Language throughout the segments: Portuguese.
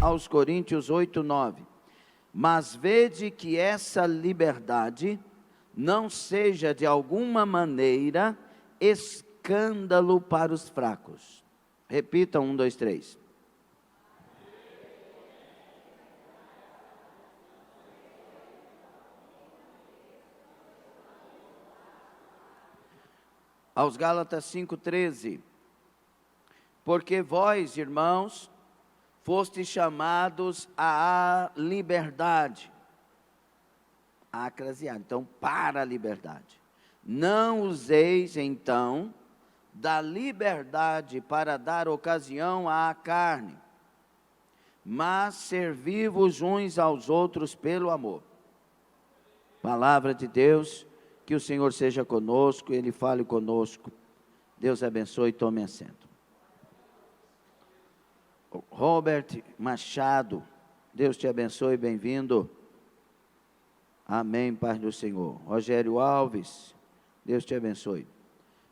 aos Coríntios 8:9. Mas vede que essa liberdade não seja de alguma maneira escândalo para os fracos. Repita, 1, 2, 3. Aos Gálatas 5:13. Porque vós, irmãos, fostes chamados à liberdade. Acrasiado, então, para a liberdade. Não useis, então, da liberdade para dar ocasião à carne, mas servi-vos uns aos outros pelo amor. Palavra de Deus, que o Senhor seja conosco, Ele fale conosco. Deus abençoe e tome assento. Robert Machado, Deus te abençoe, bem-vindo. Amém, Pai do Senhor. Rogério Alves, Deus te abençoe.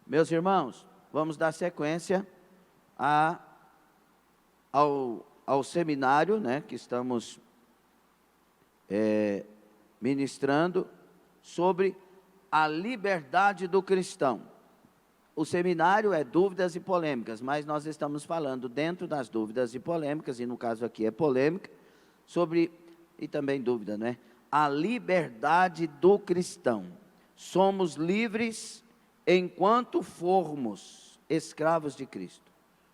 Meus irmãos, vamos dar sequência ao seminário, né, que estamos ministrando sobre a liberdade do cristão. O seminário é dúvidas e polêmicas, mas nós estamos falando dentro das dúvidas e polêmicas, e no caso aqui é polêmica, sobre, e também dúvida, né? A liberdade do cristão. Somos livres enquanto formos escravos de Cristo.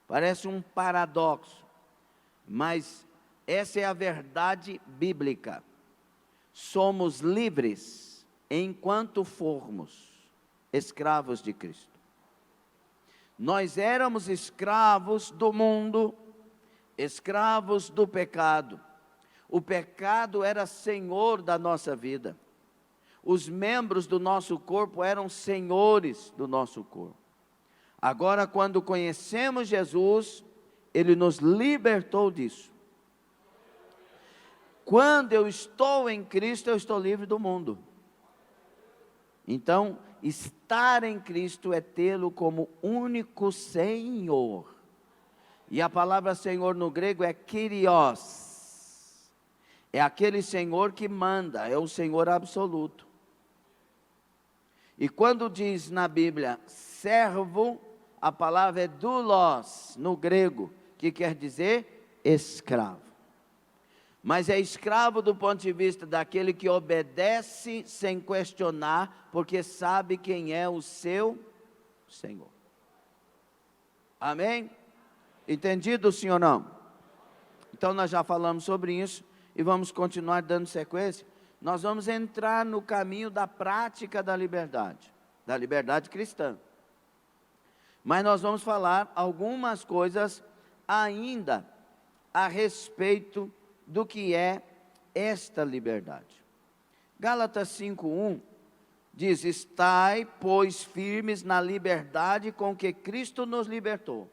Parece um paradoxo, mas essa é a verdade bíblica. Somos livres enquanto formos escravos de Cristo. Nós éramos escravos do mundo, escravos do pecado. O pecado era senhor da nossa vida. Os membros do nosso corpo eram senhores do nosso corpo. Agora, quando conhecemos Jesus, Ele nos libertou disso. Quando eu estou em Cristo, eu estou livre do mundo. Então, estar em Cristo é tê-lo como único Senhor. E a palavra Senhor no grego é Kyrios. É aquele Senhor que manda, é o Senhor absoluto. E quando diz na Bíblia servo, a palavra é doulos no grego, que quer dizer escravo. Mas é escravo do ponto de vista daquele que obedece sem questionar, porque sabe quem é o seu Senhor. Amém? Entendido, sim ou não? Então nós já falamos sobre isso e vamos continuar dando sequência. Nós vamos entrar no caminho da prática da liberdade cristã. Mas nós vamos falar algumas coisas ainda a respeito do que é esta liberdade. Gálatas 5:1 diz: estai, pois, firmes na liberdade com que Cristo nos libertou.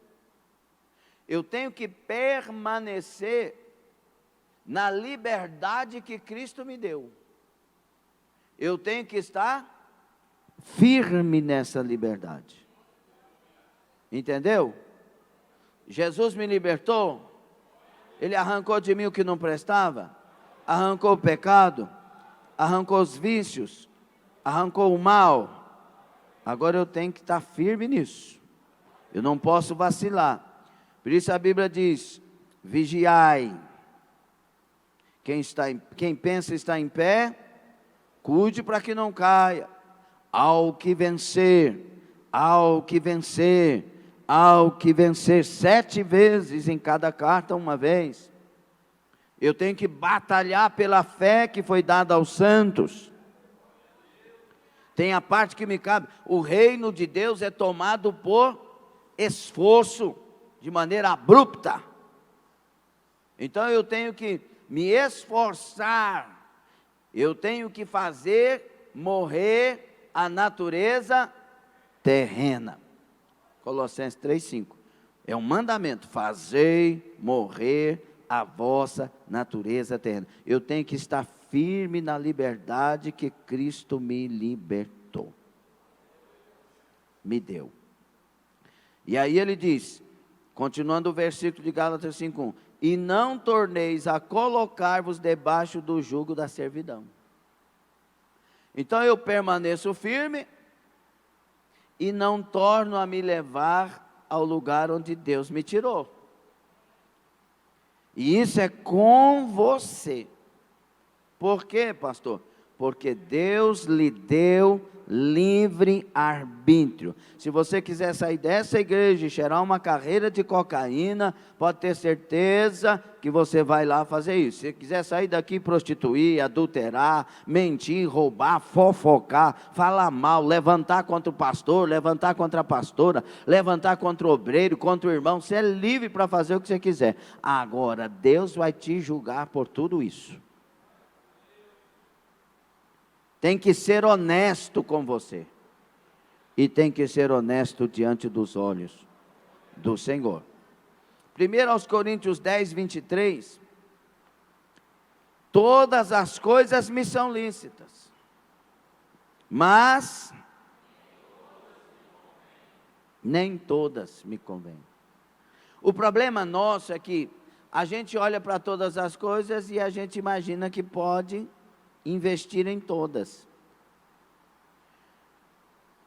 Eu tenho que permanecer na liberdade que Cristo me deu. Eu tenho que estar firme nessa liberdade. Entendeu? Jesus me libertou. Ele arrancou de mim o que não prestava, arrancou o pecado, arrancou os vícios, arrancou o mal. Agora eu tenho que estar firme nisso. Eu não posso vacilar. Por isso a Bíblia diz: vigiai. Quem pensa estar em pé, cuide para que não caia. Ao que vencer, ao que vencer, ao que vencer 7 vezes em cada carta, uma vez. Eu tenho que batalhar pela fé que foi dada aos santos. Tem a parte que me cabe. O reino de Deus é tomado por esforço, de maneira abrupta. Então eu tenho que me esforçar. Eu tenho que fazer morrer a natureza terrena. Colossenses 3:5. É um mandamento: fazei morrer a vossa natureza terrena. Eu tenho que estar firme na liberdade que Cristo me libertou, me deu. E aí ele diz, continuando o versículo de Gálatas 5:1: e não torneis a colocar-vos debaixo do jugo da servidão. Então eu permaneço firme e não torno a me levar ao lugar onde Deus me tirou. E isso é com você. Por quê, pastor? Porque Deus lhe deu livre arbítrio. Se você quiser sair dessa igreja e cheirar uma carreira de cocaína, pode ter certeza que você vai lá fazer isso. Se quiser sair daqui, prostituir, adulterar, mentir, roubar, fofocar, falar mal, levantar contra o pastor, levantar contra a pastora, levantar contra o obreiro, contra o irmão, você é livre para fazer o que você quiser. Agora, Deus vai te julgar por tudo isso. Tem que ser honesto com você. E tem que ser honesto diante dos olhos do Senhor. 1 Coríntios 10, 23. Todas as coisas me são lícitas, mas nem todas me convêm. O problema nosso é que a gente olha para todas as coisas e a gente imagina que pode investir em todas.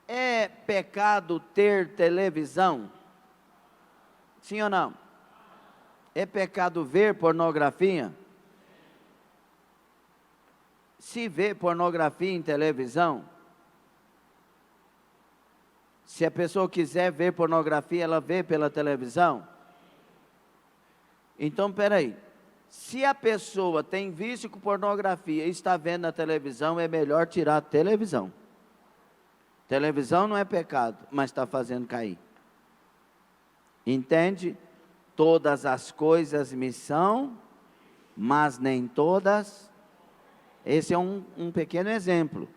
É pecado ter televisão? Sim ou não? É pecado ver pornografia? Se vê pornografia em televisão, se a pessoa quiser ver pornografia, ela vê pela televisão? Então, peraí. Se a pessoa tem vício com pornografia e está vendo na televisão, é melhor tirar a televisão. Televisão não é pecado, mas está fazendo cair. Entende? Todas as coisas me são, mas nem todas. Esse é um pequeno exemplo.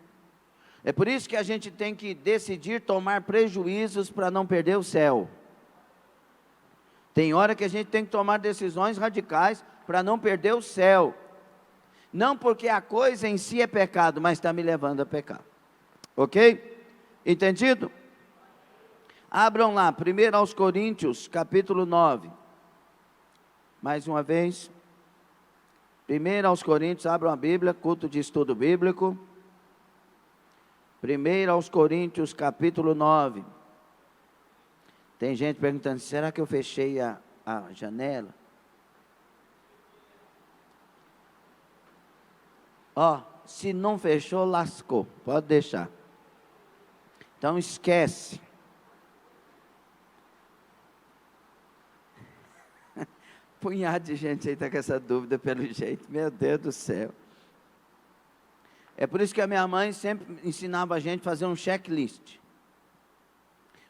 É por isso que a gente tem que decidir tomar prejuízos para não perder o céu. Tem hora que a gente tem que tomar decisões radicais para não perder o céu. Não porque a coisa em si é pecado, mas está me levando a pecar. Ok? Entendido? Abram lá, 1 aos Coríntios, capítulo 9. Mais uma vez. 1 aos Coríntios, abram a Bíblia, culto de estudo bíblico. 1 aos Coríntios, capítulo 9. Tem gente perguntando, será que eu fechei a janela? Ó, se não fechou, lascou, pode deixar. Então esquece. Punhado de gente aí está com essa dúvida pelo jeito, meu Deus do céu. É por isso que a minha mãe sempre ensinava a gente a fazer um checklist.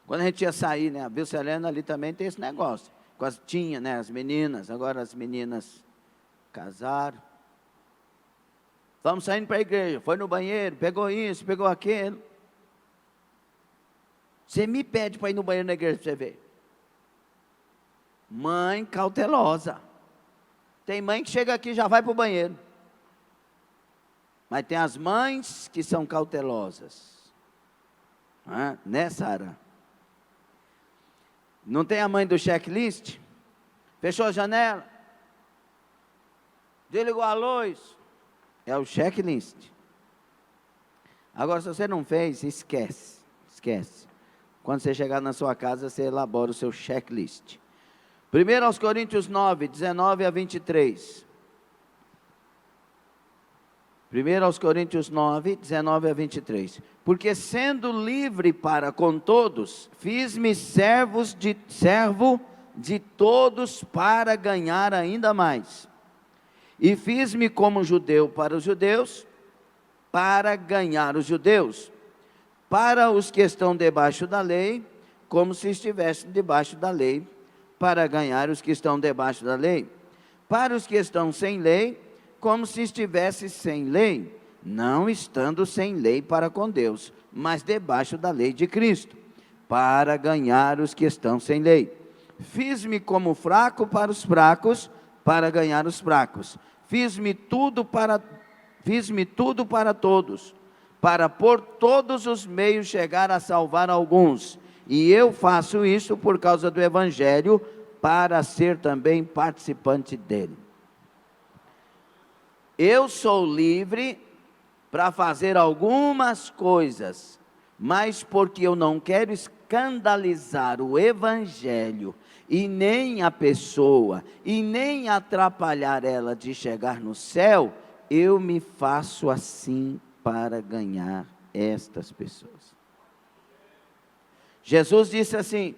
Quando a gente ia sair, né, a Vilcelena ali também tem esse negócio. Tinha, né, as meninas, agora as meninas casaram. Vamos saindo para a igreja, foi no banheiro, pegou isso, pegou aquilo. Você me pede para ir no banheiro na igreja para você ver. Mãe cautelosa. Tem mãe que chega aqui e já vai para o banheiro. Mas tem as mães que são cautelosas. Né, Sara? Não tem a mãe do checklist? Fechou a janela? Desligou a luz? É o checklist. Agora, se você não fez, esquece. Esquece. Quando você chegar na sua casa, você elabora o seu checklist. 1 aos Coríntios 9, 19 a 23. 1 aos Coríntios 9, 19 a 23. Porque sendo livre para com todos, fiz-me servo de todos para ganhar ainda mais. E fiz-me como judeu para os judeus, para ganhar os judeus. Para os que estão debaixo da lei, como se estivessem debaixo da lei, para ganhar os que estão debaixo da lei. Para os que estão sem lei, como se estivesse sem lei, não estando sem lei para com Deus, mas debaixo da lei de Cristo, para ganhar os que estão sem lei. Fiz-me como fraco para os fracos, para ganhar os fracos. Fiz-me tudo para todos, para por todos os meios chegar a salvar alguns. E eu faço isso por causa do Evangelho, para ser também participante dele. Eu sou livre para fazer algumas coisas, mas porque eu não quero escandalizar o Evangelho, e nem a pessoa, e nem atrapalhar ela de chegar no céu, eu me faço assim para ganhar estas pessoas. Jesus disse assim: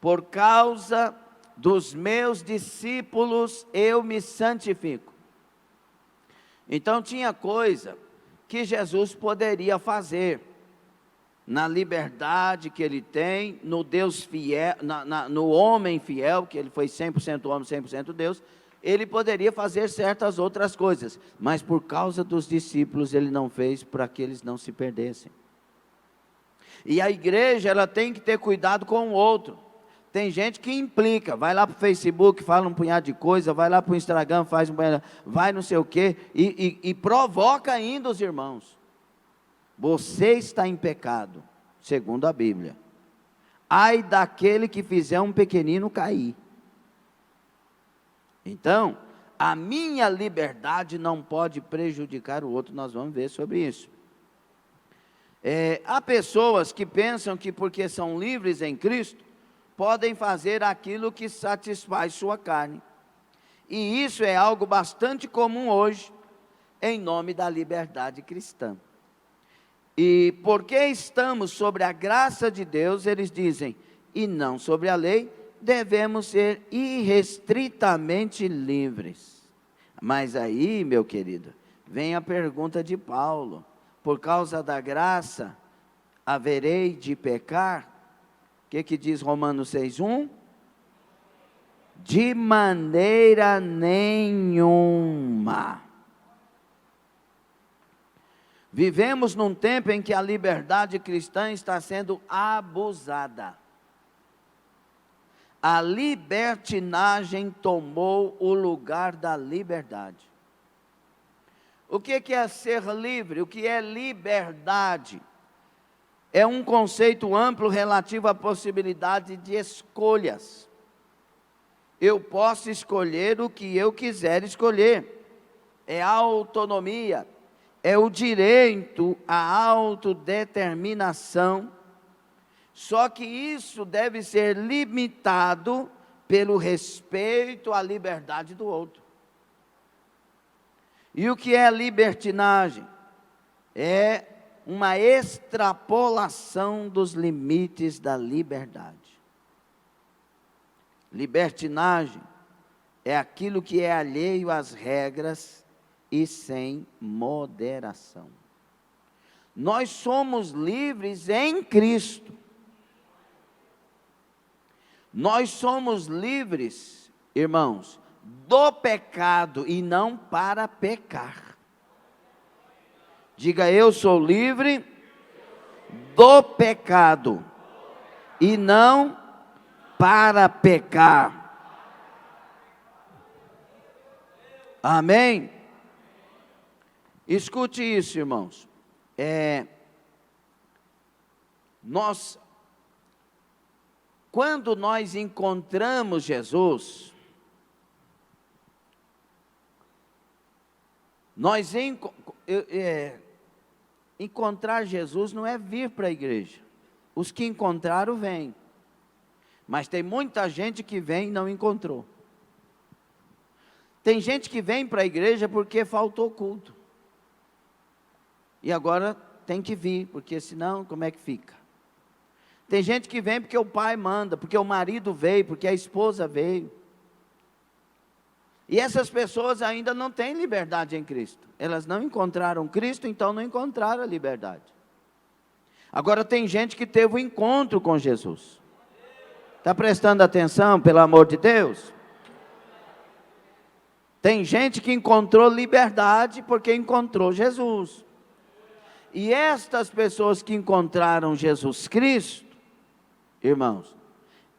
por causa dos meus discípulos eu me santifico. Então tinha coisa que Jesus poderia fazer, na liberdade que ele tem, no Deus fiel, no homem fiel, que ele foi 100% homem, 100% Deus, ele poderia fazer certas outras coisas, mas por causa dos discípulos ele não fez, para que eles não se perdessem. E a igreja, ela tem que ter cuidado com o outro. Tem gente que implica, vai lá para o Facebook, fala um punhado de coisa, vai lá para o Instagram, vai não sei o quê, e provoca ainda os irmãos. Você está em pecado, segundo a Bíblia. Ai daquele que fizer um pequenino cair. Então, a minha liberdade não pode prejudicar o outro, nós vamos ver sobre isso. Há pessoas que pensam que porque são livres em Cristo, podem fazer aquilo que satisfaz sua carne. E isso é algo bastante comum hoje, em nome da liberdade cristã. E porque estamos sobre a graça de Deus, eles dizem, e não sobre a lei, devemos ser irrestritamente livres. Mas aí, meu querido, vem a pergunta de Paulo: por causa da graça, haverei de pecar? O que diz Romanos 6,1? De maneira nenhuma. Vivemos num tempo em que a liberdade cristã está sendo abusada. A libertinagem tomou o lugar da liberdade. O que é ser livre? O que é liberdade? É um conceito amplo relativo à possibilidade de escolhas. Eu posso escolher o que eu quiser escolher. É autonomia, é o direito à autodeterminação. Só que isso deve ser limitado pelo respeito à liberdade do outro. E o que é libertinagem? É uma extrapolação dos limites da liberdade. Libertinagem é aquilo que é alheio às regras e sem moderação. Nós somos livres em Cristo. Nós somos livres, irmãos, do pecado e não para pecar. Diga: eu sou livre do pecado e não para pecar. Amém? Escute isso, irmãos. Quando nós encontramos Jesus, encontrar Jesus não é vir para a igreja. Os que encontraram, vêm. Mas tem muita gente que vem e não encontrou. Tem gente que vem para a igreja porque faltou culto. E agora tem que vir, porque senão como é que fica? Tem gente que vem porque o pai manda, porque o marido veio, porque a esposa veio. E essas pessoas ainda não têm liberdade em Cristo. Elas não encontraram Cristo, então não encontraram a liberdade. Agora tem gente que teve um encontro com Jesus. Está prestando atenção, pelo amor de Deus? Tem gente que encontrou liberdade porque encontrou Jesus. E estas pessoas que encontraram Jesus Cristo, irmãos,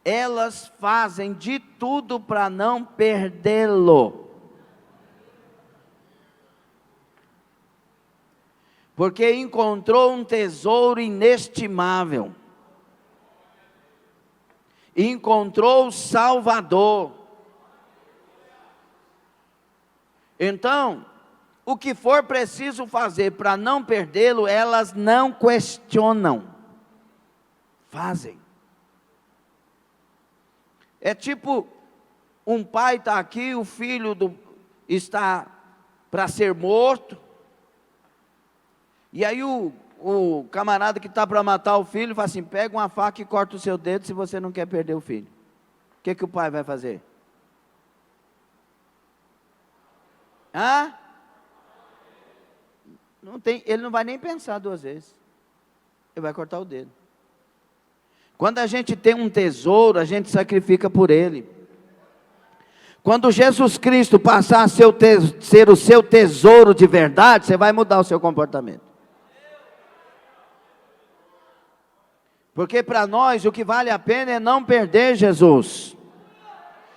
elas fazem de tudo para não perdê-lo. Porque encontrou um tesouro inestimável. encontrou o Salvador. Então, o que for preciso fazer para não perdê-lo, elas não questionam, fazem. É tipo, um pai está aqui, o filho está para ser morto, e aí o camarada que está para matar o filho, fala assim, pega uma faca e corta o seu dedo se você não quer perder o filho. O que o pai vai fazer? Ele não vai nem pensar duas vezes, ele vai cortar o dedo. Quando a gente tem um tesouro, a gente sacrifica por ele. Quando Jesus Cristo passar a ser o seu tesouro de verdade, você vai mudar o seu comportamento. Porque para nós o que vale a pena é não perder Jesus.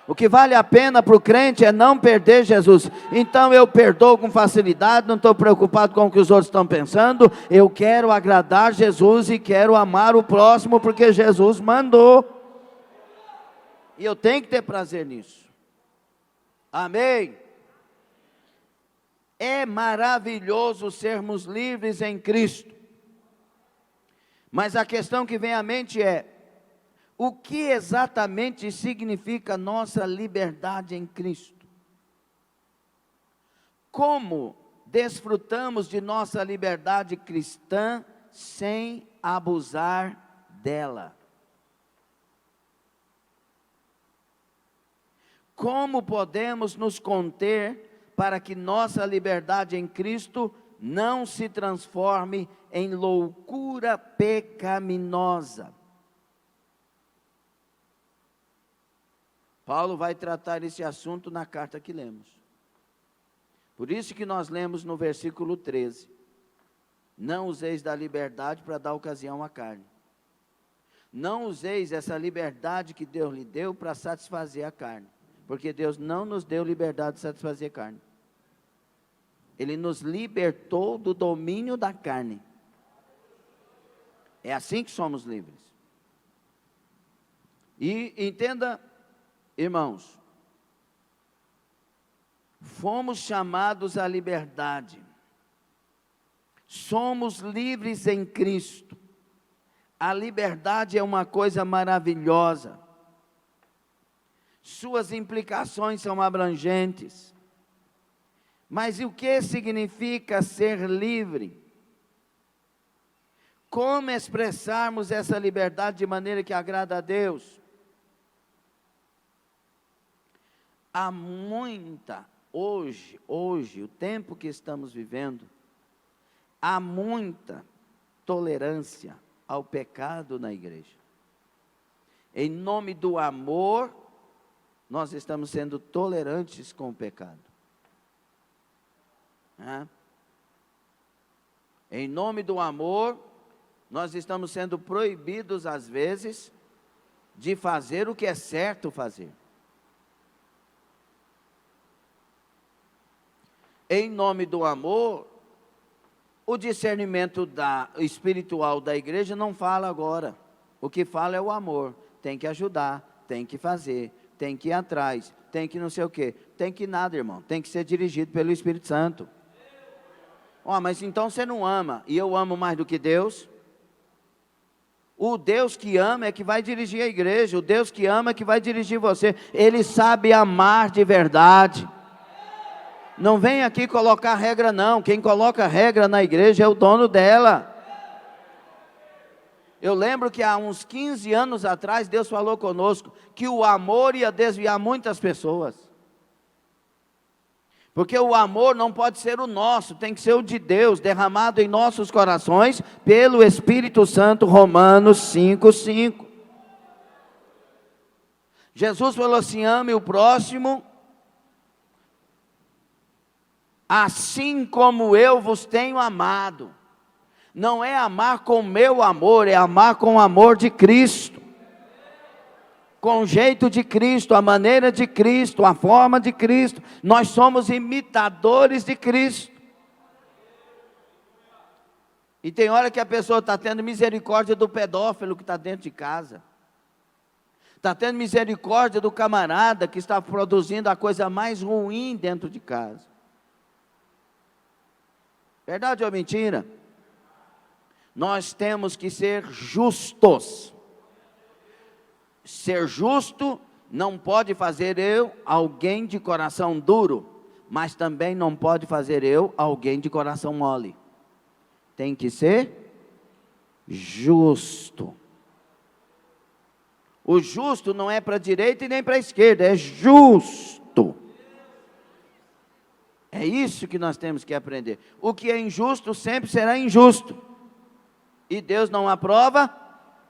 O que vale a pena para o crente é não perder Jesus. Então eu perdoo com facilidade, não estou preocupado com o que os outros estão pensando. Eu quero agradar Jesus e quero amar o próximo porque Jesus mandou. E eu tenho que ter prazer nisso. Amém? É maravilhoso sermos livres em Cristo. Mas a questão que vem à mente é, o que exatamente significa nossa liberdade em Cristo? Como desfrutamos de nossa liberdade cristã sem abusar dela? Como podemos nos conter para que nossa liberdade em Cristo não se transforme em loucura pecaminosa? Paulo vai tratar esse assunto na carta que lemos. Por isso que nós lemos no versículo 13. Não useis da liberdade para dar ocasião à carne. Não useis essa liberdade que Deus lhe deu para satisfazer a carne. Porque Deus não nos deu liberdade de satisfazer a carne. Ele nos libertou do domínio da carne. É assim que somos livres. E entenda, irmãos, fomos chamados à liberdade. Somos livres em Cristo. A liberdade é uma coisa maravilhosa. Suas implicações são abrangentes. Mas o que significa ser livre? Como expressarmos essa liberdade de maneira que agrada a Deus? Há muita, hoje, o tempo que estamos vivendo, há muita tolerância ao pecado na igreja. Em nome do amor, nós estamos sendo tolerantes com o pecado. Em nome do amor, nós estamos sendo proibidos às vezes de fazer o que é certo fazer. Em nome do amor, o discernimento espiritual da igreja não fala agora. O que fala é o amor. Tem que ajudar, tem que fazer, tem que ir atrás, tem que não sei o quê. Tem que nada, irmão. Tem que ser dirigido pelo Espírito Santo. Mas então você não ama, e eu amo mais do que Deus? O Deus que ama é que vai dirigir a igreja, o Deus que ama é que vai dirigir você. Ele sabe amar de verdade. Não vem aqui colocar regra não, quem coloca regra na igreja é o dono dela. Eu lembro que há uns 15 anos atrás, Deus falou conosco, que o amor ia desviar muitas pessoas. Porque o amor não pode ser o nosso, tem que ser o de Deus, derramado em nossos corações, pelo Espírito Santo, Romanos 5:5. Jesus falou assim, ame o próximo, assim como eu vos tenho amado. Não é amar com meu amor, é amar com o amor de Cristo. Com o jeito de Cristo, a maneira de Cristo, a forma de Cristo. Nós somos imitadores de Cristo. E tem hora que a pessoa está tendo misericórdia do pedófilo que está dentro de casa. Está tendo misericórdia do camarada que está produzindo a coisa mais ruim dentro de casa. Verdade ou mentira? Nós temos que ser justos. Ser justo não pode fazer eu alguém de coração duro, mas também não pode fazer eu alguém de coração mole. Tem que ser justo. O justo não é para a direita e nem para a esquerda, é justo. É isso que nós temos que aprender. O que é injusto sempre será injusto. E Deus não aprova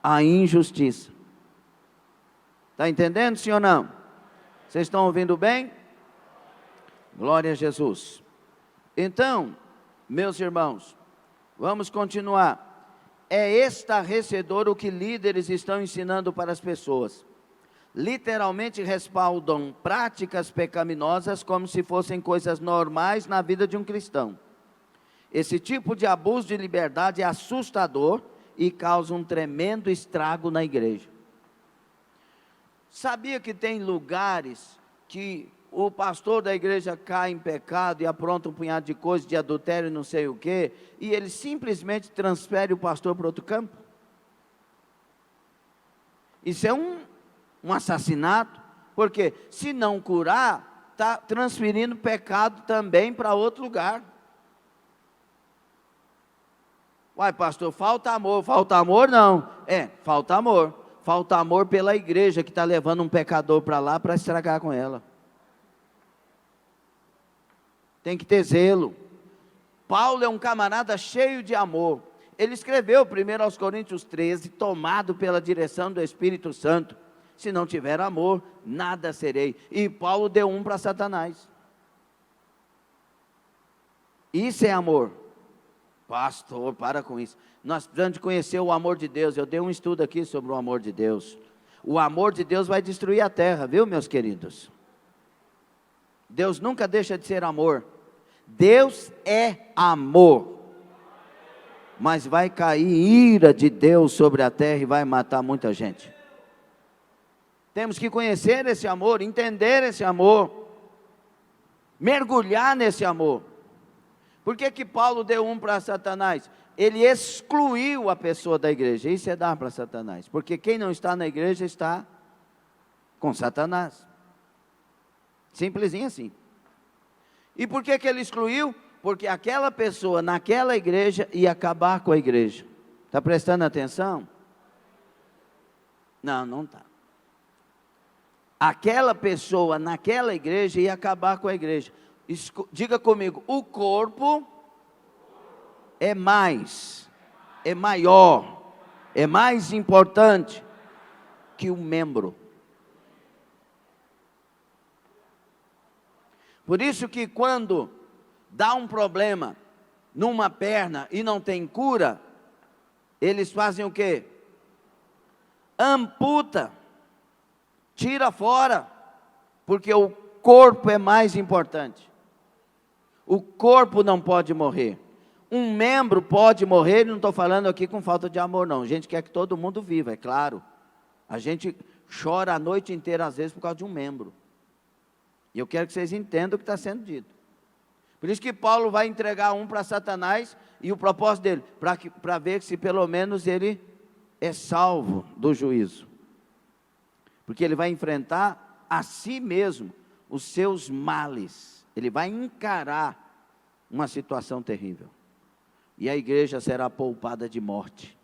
a injustiça. Está entendendo, sim ou não? Vocês estão ouvindo bem? Glória a Jesus. Então, meus irmãos, vamos continuar. É estarrecedor o que líderes estão ensinando para as pessoas. Literalmente respaldam práticas pecaminosas como se fossem coisas normais na vida de um cristão. Esse tipo de abuso de liberdade é assustador e causa um tremendo estrago na igreja. Sabia que tem lugares que o pastor da igreja cai em pecado e apronta um punhado de coisas, de adultério e não sei o quê, e ele simplesmente transfere o pastor para outro campo? Isso é um assassinato, porque se não curar, está transferindo pecado também para outro lugar. Uai, pastor, falta amor não, falta amor pela igreja que está levando um pecador para lá para estragar com ela. Tem que ter zelo. Paulo é um camarada cheio de amor. Ele escreveu 1 aos Coríntios 13, tomado pela direção do Espírito Santo. Se não tiver amor, nada serei. E Paulo deu um para Satanás. Isso é amor. Pastor, para com isso. Nós precisamos de conhecer o amor de Deus. Eu dei um estudo aqui sobre o amor de Deus. O amor de Deus vai destruir a terra, viu, meus queridos? Deus nunca deixa de ser amor. Deus é amor. Mas vai cair ira de Deus sobre a terra e vai matar muita gente. Temos que conhecer esse amor, entender esse amor, mergulhar nesse amor. Por que Paulo deu um para Satanás? Ele excluiu a pessoa da igreja. Isso é dar para Satanás. Porque quem não está na igreja está com Satanás. Simplesinho assim. E por que ele excluiu? Porque aquela pessoa naquela igreja ia acabar com a igreja. Está prestando atenção? Não está. Aquela pessoa naquela igreja ia acabar com a igreja. Diga comigo, o corpo é maior, é mais importante que o membro. Por isso que quando dá um problema numa perna e não tem cura, eles fazem o quê? Amputa, tira fora, porque o corpo é mais importante. O corpo não pode morrer. Um membro pode morrer, não estou falando aqui com falta de amor não, a gente quer que todo mundo viva, é claro. A gente chora a noite inteira às vezes por causa de um membro. E eu quero que vocês entendam o que está sendo dito. Por isso que Paulo vai entregar um para Satanás, e o propósito dele, para ver se pelo menos ele é salvo do juízo. Porque ele vai enfrentar a si mesmo os seus males. Ele vai encarar uma situação terrível. E a igreja será poupada de morte.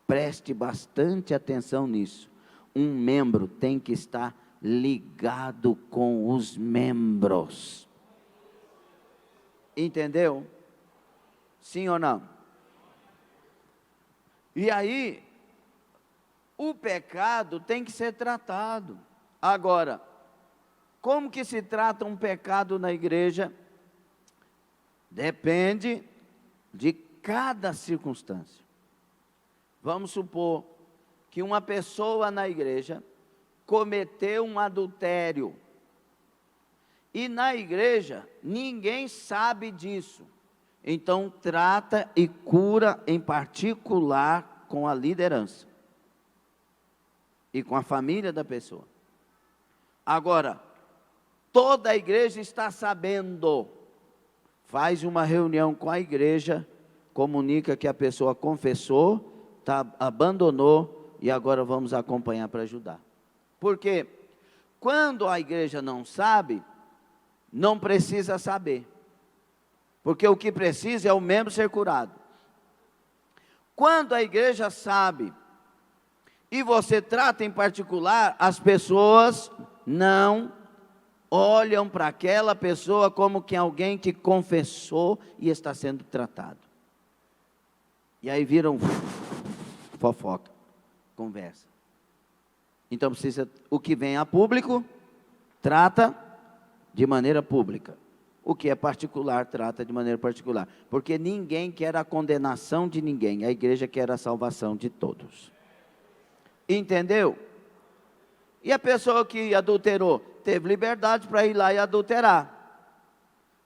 Preste bastante atenção nisso. Um membro tem que estar ligado com os membros. Entendeu? Sim ou não? E aí, o pecado tem que ser tratado. Agora, como que se trata um pecado na igreja? Depende de cada circunstância. Vamos supor que uma pessoa na igreja cometeu um adultério. E na igreja, ninguém sabe disso. Então, trata e cura em particular com a liderança. e com a família da pessoa. Agora, toda a igreja está sabendo, faz uma reunião com a igreja, comunica que a pessoa confessou, abandonou, e agora vamos acompanhar para ajudar. Porque quando a igreja não sabe, não precisa saber. Porque o que precisa é o membro ser curado. Quando a igreja sabe, e você trata em particular, as pessoas não olham para aquela pessoa como que alguém que confessou e está sendo tratado. E aí viram fofoca, conversa. Então precisa, o que vem a público, trata de maneira pública. O que é particular, trata de maneira particular. Porque ninguém quer a condenação de ninguém, a igreja quer a salvação de todos. Entendeu? E a pessoa que adulterou, teve liberdade para ir lá e adulterar.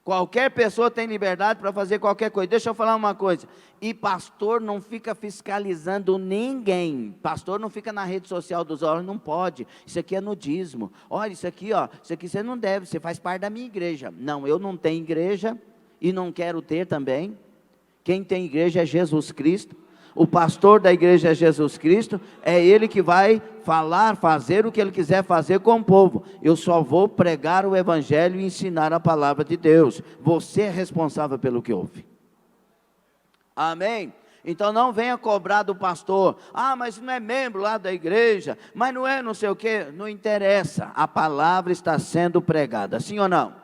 Qualquer pessoa tem liberdade para fazer qualquer coisa. Deixa eu falar uma coisa. E pastor não fica fiscalizando ninguém. Pastor não fica na rede social dos olhos, não pode. Isso aqui é nudismo. Olha, isso aqui você não deve, você faz parte da minha igreja. Não, eu não tenho igreja e não quero ter também. Quem tem igreja é Jesus Cristo. O pastor da igreja é Jesus Cristo, é ele que vai falar, fazer o que ele quiser fazer com o povo. Eu só vou pregar o evangelho e ensinar a palavra de Deus. Você é responsável pelo que ouve. Amém? Então não venha cobrar do pastor, mas não é membro lá da igreja, mas não é não sei o que, não interessa, a palavra está sendo pregada, sim ou não?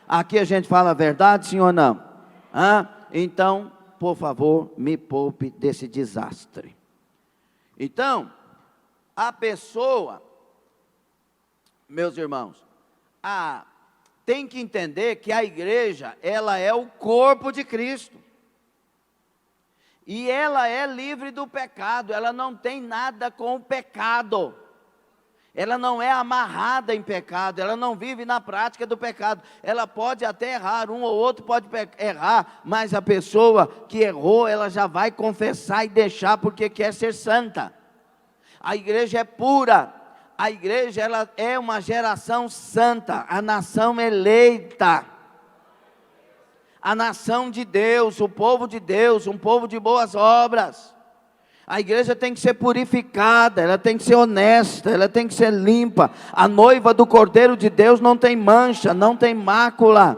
Aqui a gente fala a verdade, sim ou não? Então, por favor, me poupe desse desastre. Então, a pessoa, meus irmãos, tem que entender que a igreja, ela é o corpo de Cristo. E ela é livre do pecado, ela não tem nada com o pecado. Ela não é amarrada em pecado, ela não vive na prática do pecado. Ela pode até errar, um ou outro pode errar, mas a pessoa que errou, ela já vai confessar e deixar porque quer ser santa. A igreja é pura, a igreja ela é uma geração santa, a nação eleita, a nação de Deus, o povo de Deus, um povo de boas obras. A igreja tem que ser purificada, ela tem que ser honesta, ela tem que ser limpa. A noiva do Cordeiro de Deus não tem mancha, não tem mácula.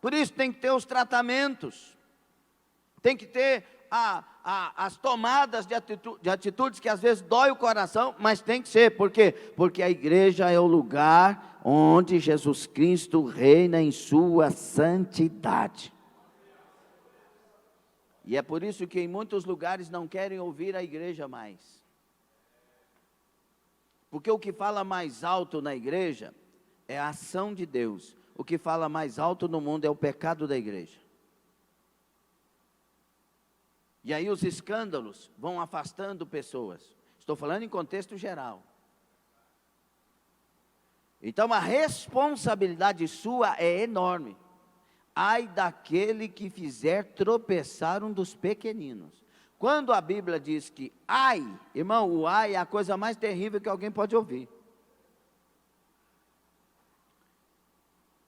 Por isso tem que ter os tratamentos, tem que ter as tomadas de atitudes que às vezes dói o coração, mas tem que ser. Por quê? Porque a igreja é o lugar onde Jesus Cristo reina em sua santidade. E é por isso que em muitos lugares não querem ouvir a igreja mais. Porque o que fala mais alto na igreja é a ação de Deus. O que fala mais alto no mundo é o pecado da igreja. E aí os escândalos vão afastando pessoas. Estou falando em contexto geral. Então a responsabilidade sua é enorme. Ai daquele que fizer tropeçar um dos pequeninos. Quando a Bíblia diz que ai, irmão, o ai é a coisa mais terrível que alguém pode ouvir.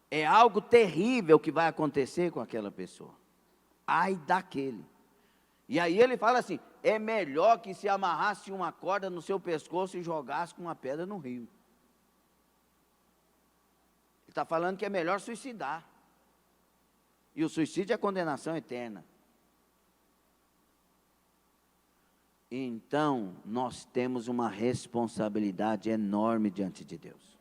É algo terrível que vai acontecer com aquela pessoa. Ai daquele. E aí ele fala assim, é melhor que se amarrasse uma corda no seu pescoço e jogasse com uma pedra no rio. Ele está falando que é melhor suicidar. E o suicídio é condenação eterna. Então, nós temos uma responsabilidade enorme diante de Deus.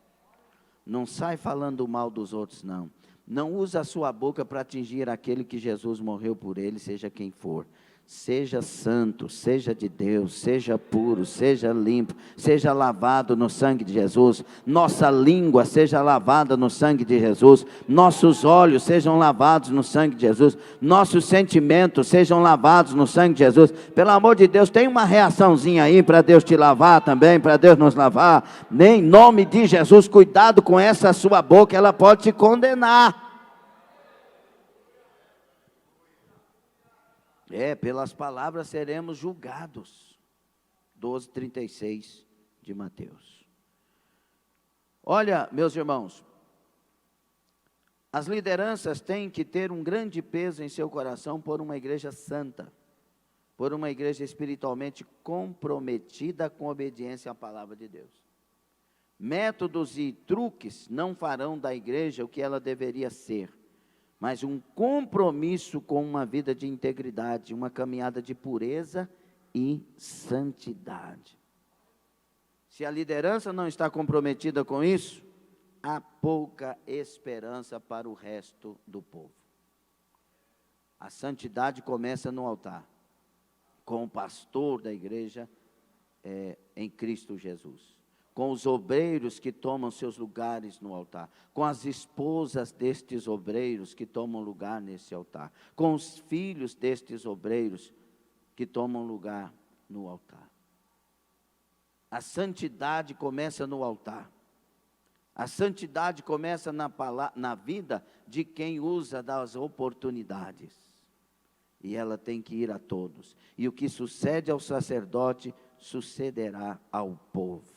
Não sai falando mal dos outros, não. Não usa a sua boca para atingir aquele que Jesus morreu por ele, seja quem for. Seja santo, seja de Deus, seja puro, seja limpo, seja lavado no sangue de Jesus. Nossa língua seja lavada no sangue de Jesus. Nossos olhos sejam lavados no sangue de Jesus. Nossos sentimentos sejam lavados no sangue de Jesus. Pelo amor de Deus, tem uma reaçãozinha aí para Deus te lavar também, para Deus nos lavar. Em nome de Jesus, cuidado com essa sua boca, ela pode te condenar. Pelas palavras seremos julgados. 12:36 de Mateus. Olha, meus irmãos, as lideranças têm que ter um grande peso em seu coração por uma igreja santa, por uma igreja espiritualmente comprometida com a obediência à palavra de Deus. Métodos e truques não farão da igreja o que ela deveria ser, mas um compromisso com uma vida de integridade, uma caminhada de pureza e santidade. Se a liderança não está comprometida com isso, há pouca esperança para o resto do povo. A santidade começa no altar, com o pastor da igreja em Cristo Jesus, com os obreiros que tomam seus lugares no altar, com as esposas destes obreiros que tomam lugar nesse altar, com os filhos destes obreiros que tomam lugar no altar. A santidade começa no altar. A santidade começa na vida de quem usa das oportunidades. E ela tem que ir a todos. E o que sucede ao sacerdote, sucederá ao povo.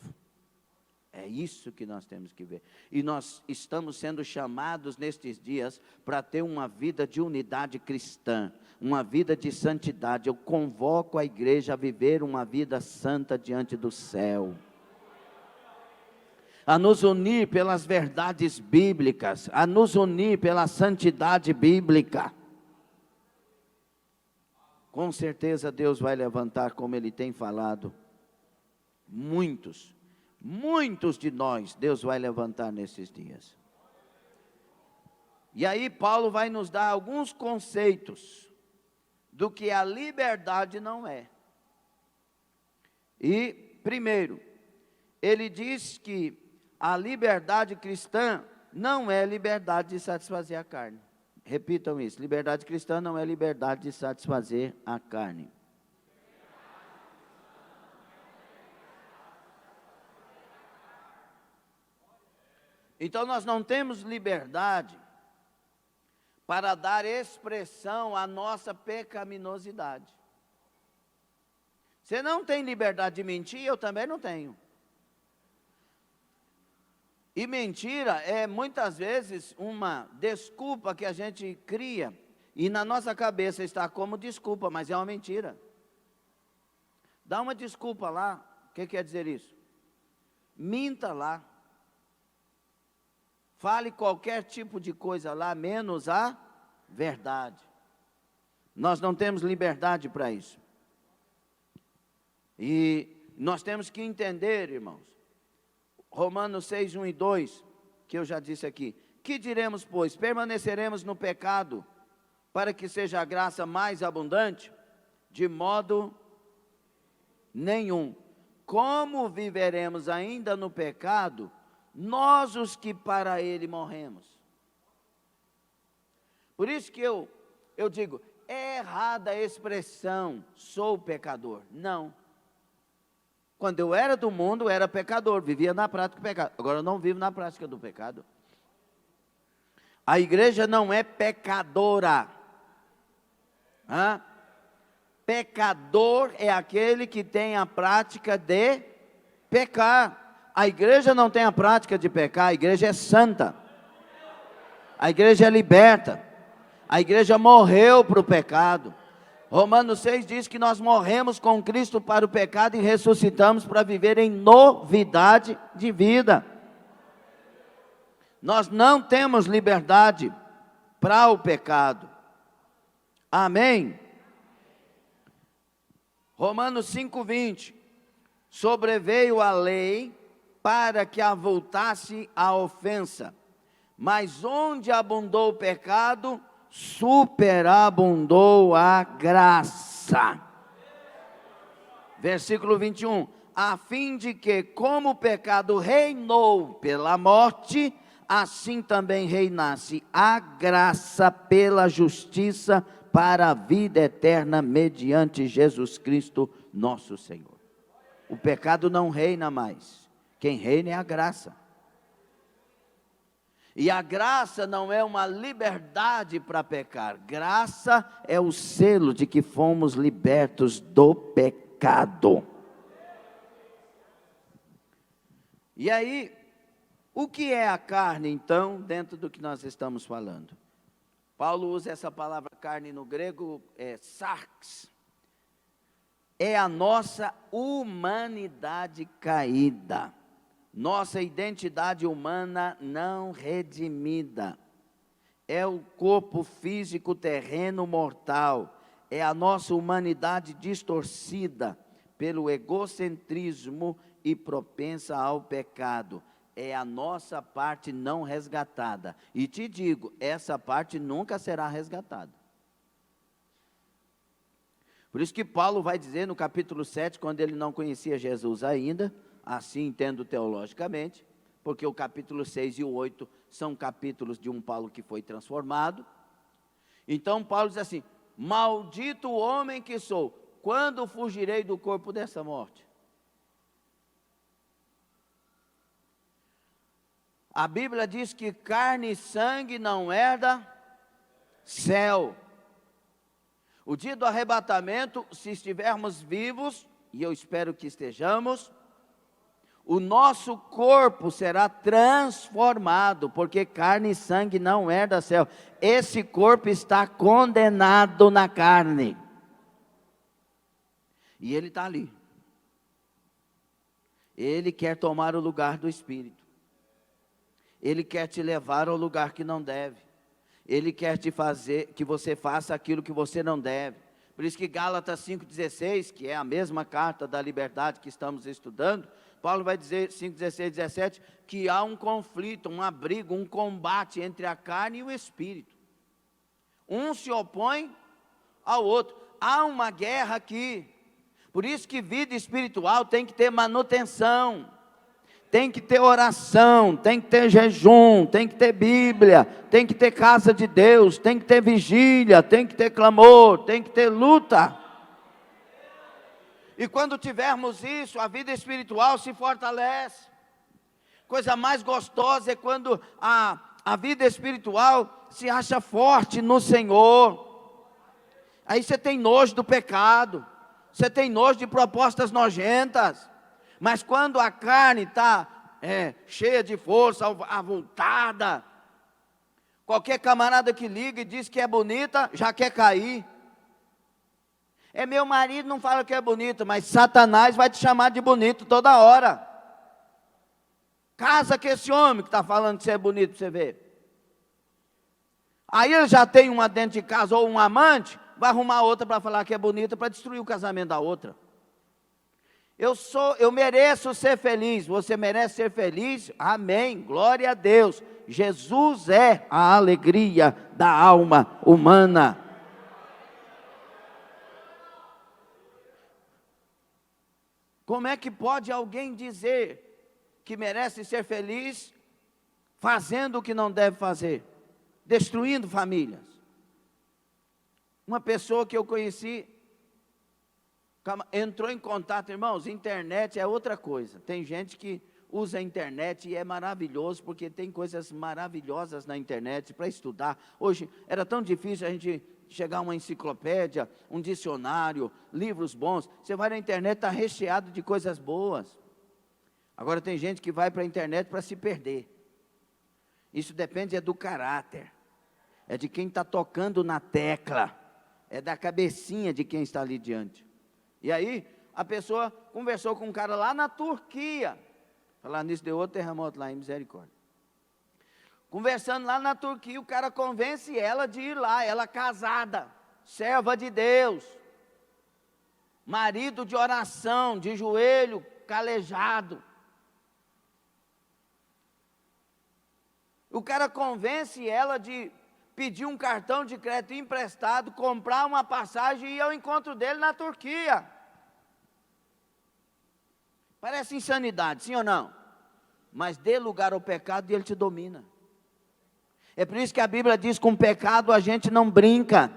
É isso que nós temos que ver. E nós estamos sendo chamados nestes dias para ter uma vida de unidade cristã, uma vida de santidade. Eu convoco a igreja a viver uma vida santa diante do céu, a nos unir pelas verdades bíblicas, a nos unir pela santidade bíblica. Com certeza Deus vai levantar, como Ele tem falado, muitos de nós, Deus vai levantar nesses dias. E aí Paulo vai nos dar alguns conceitos do que a liberdade não é. E, primeiro, ele diz que a liberdade cristã não é liberdade de satisfazer a carne. Repitam isso: liberdade cristã não é liberdade de satisfazer a carne. Então nós não temos liberdade para dar expressão à nossa pecaminosidade. Você não tem liberdade de mentir, eu também não tenho. E mentira é muitas vezes uma desculpa que a gente cria, e na nossa cabeça está como desculpa, mas é uma mentira. Dá uma desculpa lá. O que quer dizer isso? Minta lá. Fale qualquer tipo de coisa lá, menos a verdade. Nós não temos liberdade para isso. E nós temos que entender, irmãos, Romanos 6, 1 e 2, que eu já disse aqui. Que diremos, pois? Permaneceremos no pecado, para que seja a graça mais abundante? De modo nenhum. Como viveremos ainda no pecado, nós os que para ele morremos? Por isso que eu digo, é errada a expressão, sou pecador. Não. Quando eu era do mundo, eu era pecador, vivia na prática do pecado. Agora eu não vivo na prática do pecado. A igreja não é pecadora. Pecador é aquele que tem a prática de pecar. A igreja não tem a prática de pecar, a igreja é santa. A igreja é liberta. A igreja morreu para o pecado. Romanos 6 diz que nós morremos com Cristo para o pecado e ressuscitamos para viver em novidade de vida. Nós não temos liberdade para o pecado. Amém? Romanos 5:20. Sobreveio a lei para que avultasse a ofensa, mas onde abundou o pecado, superabundou a graça. Versículo 21, a fim de que, como o pecado reinou pela morte, assim também reinasse a graça pela justiça para a vida eterna, mediante Jesus Cristo, nosso Senhor. O pecado não reina mais, quem reina é a graça. E a graça não é uma liberdade para pecar. Graça é o selo de que fomos libertos do pecado. E aí, o que é a carne, então, dentro do que nós estamos falando? Paulo usa essa palavra carne no grego, sarx. É a nossa humanidade caída, nossa identidade humana não redimida. É o corpo físico terreno mortal, é a nossa humanidade distorcida pelo egocentrismo e propensa ao pecado. É a nossa parte não resgatada. E te digo, essa parte nunca será resgatada. Por isso que Paulo vai dizer no capítulo 7, quando ele não conhecia Jesus ainda, assim entendo teologicamente, porque o capítulo 6 e o 8 são capítulos de um Paulo que foi transformado. Então Paulo diz assim: maldito o homem que sou, quando fugirei do corpo dessa morte? A Bíblia diz que carne e sangue não herda céu. O dia do arrebatamento, se estivermos vivos, e eu espero que estejamos, o nosso corpo será transformado, porque carne e sangue não herda céu. Esse corpo está condenado na carne. E ele está ali. Ele quer tomar o lugar do Espírito. Ele quer te levar ao lugar que não deve. Ele quer te fazer, que você faça aquilo que você não deve. Por isso que Gálatas 5,16, que é a mesma carta da liberdade que estamos estudando, Paulo vai dizer, 5,16, 17, que há um conflito, uma briga, um combate entre a carne e o Espírito. Um se opõe ao outro. Há uma guerra aqui. Por isso que vida espiritual tem que ter manutenção. Tem que ter oração, tem que ter jejum, tem que ter Bíblia, tem que ter casa de Deus, tem que ter vigília, tem que ter clamor, tem que ter luta. E quando tivermos isso, a vida espiritual se fortalece. Coisa mais gostosa é quando a vida espiritual se acha forte no Senhor. Aí você tem nojo do pecado, você tem nojo de propostas nojentas. Mas quando a carne está cheia de força, avultada, qualquer camarada que liga e diz que é bonita, já quer cair. Meu marido não fala que é bonito, mas Satanás vai te chamar de bonito toda hora. Casa com esse homem que está falando que você é bonito, para você ver. Aí ele já tem uma dentro de casa ou um amante, vai arrumar outra para falar que é bonita, para destruir o casamento da outra. Eu mereço ser feliz, você merece ser feliz? Amém, glória a Deus. Jesus é a alegria da alma humana. Como é que pode alguém dizer que merece ser feliz fazendo o que não deve fazer? Destruindo famílias. Uma pessoa que eu conheci entrou em contato, irmãos, internet é outra coisa. Tem gente que usa a internet e é maravilhoso, porque tem coisas maravilhosas na internet para estudar. Hoje era tão difícil a gente chegar a uma enciclopédia, um dicionário, livros bons. Você vai na internet, está recheado de coisas boas. Agora tem gente que vai para a internet para se perder. Isso depende do caráter, é de quem está tocando na tecla, é da cabecinha de quem está ali diante. E aí, a pessoa conversou com um cara lá na Turquia. Falar nisso, deu outro terremoto lá em Misericórdia. Conversando lá na Turquia, o cara convence ela de ir lá. Ela casada, serva de Deus, marido de oração, de joelho calejado. O cara convence ela de pedir um cartão de crédito emprestado, comprar uma passagem e ir ao encontro dele na Turquia. Parece insanidade, sim ou não? Mas dê lugar ao pecado e ele te domina. É por isso que a Bíblia diz que com pecado a gente não brinca.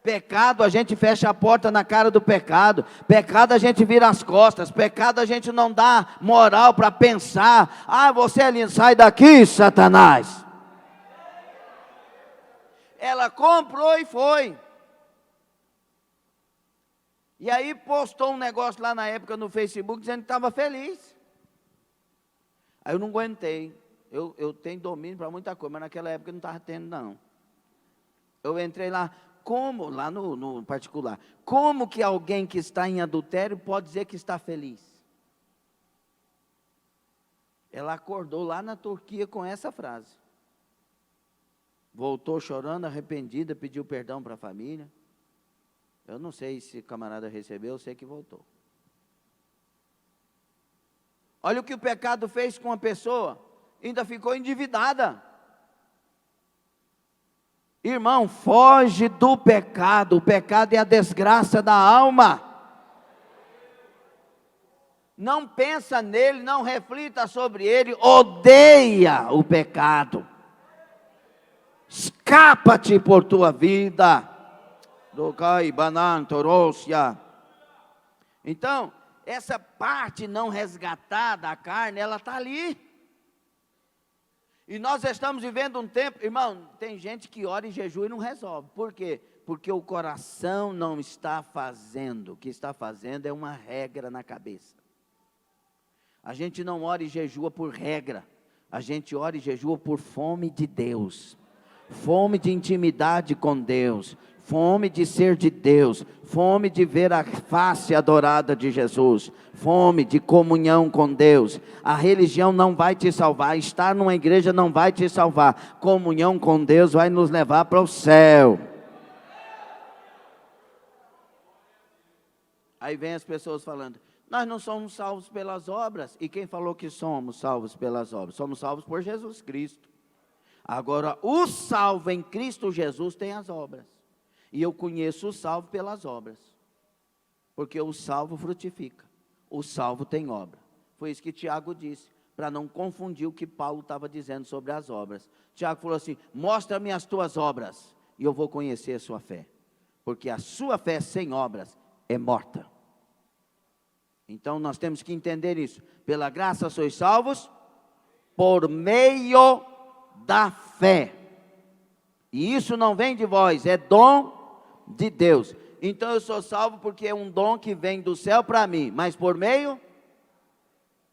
Pecado a gente fecha a porta na cara do pecado. Pecado a gente vira as costas. Pecado a gente não dá moral para pensar. Você é lindo, sai daqui, Satanás. Ela comprou e foi. E aí postou um negócio lá na época no Facebook dizendo que estava feliz. Aí eu não aguentei. Eu tenho domínio para muita coisa, mas naquela época eu não estava tendo, não. Eu entrei lá, como, lá no particular, como que alguém que está em adultério pode dizer que está feliz? Ela acordou lá na Turquia com essa frase. Voltou chorando, arrependida, pediu perdão para a família. Eu não sei se o camarada recebeu, eu sei que voltou. Olha o que o pecado fez com a pessoa, ainda ficou endividada. Irmão, foge do pecado, o pecado é a desgraça da alma. Não pensa nele, não reflita sobre ele, odeia o pecado. Escapa-te por tua vida. Então, essa parte não resgatada da carne, ela está ali. E nós estamos vivendo um tempo, irmão, tem gente que ora em jejum e não resolve. Por quê? Porque o coração não está fazendo. O que está fazendo é uma regra na cabeça. A gente não ora e jejua por regra. A gente ora e jejua por fome de Deus. Fome de intimidade com Deus. Fome de ser de Deus, fome de ver a face adorada de Jesus, fome de comunhão com Deus. A religião não vai te salvar, estar numa igreja não vai te salvar, comunhão com Deus vai nos levar para o céu. Aí vem as pessoas falando, nós não somos salvos pelas obras, e quem falou que somos salvos pelas obras? Somos salvos por Jesus Cristo. Agora, o salvo em Cristo Jesus tem as obras. E eu conheço o salvo pelas obras, porque o salvo frutifica, o salvo tem obra. Foi isso que Tiago disse, para não confundir o que Paulo estava dizendo sobre as obras. Tiago falou assim, mostra-me as tuas obras, e eu vou conhecer a sua fé, porque a sua fé sem obras é morta. Então nós temos que entender isso, pela graça sois salvos, por meio da fé. E isso não vem de vós, é dom de Deus. Então eu sou salvo porque é um dom que vem do céu para mim, mas por meio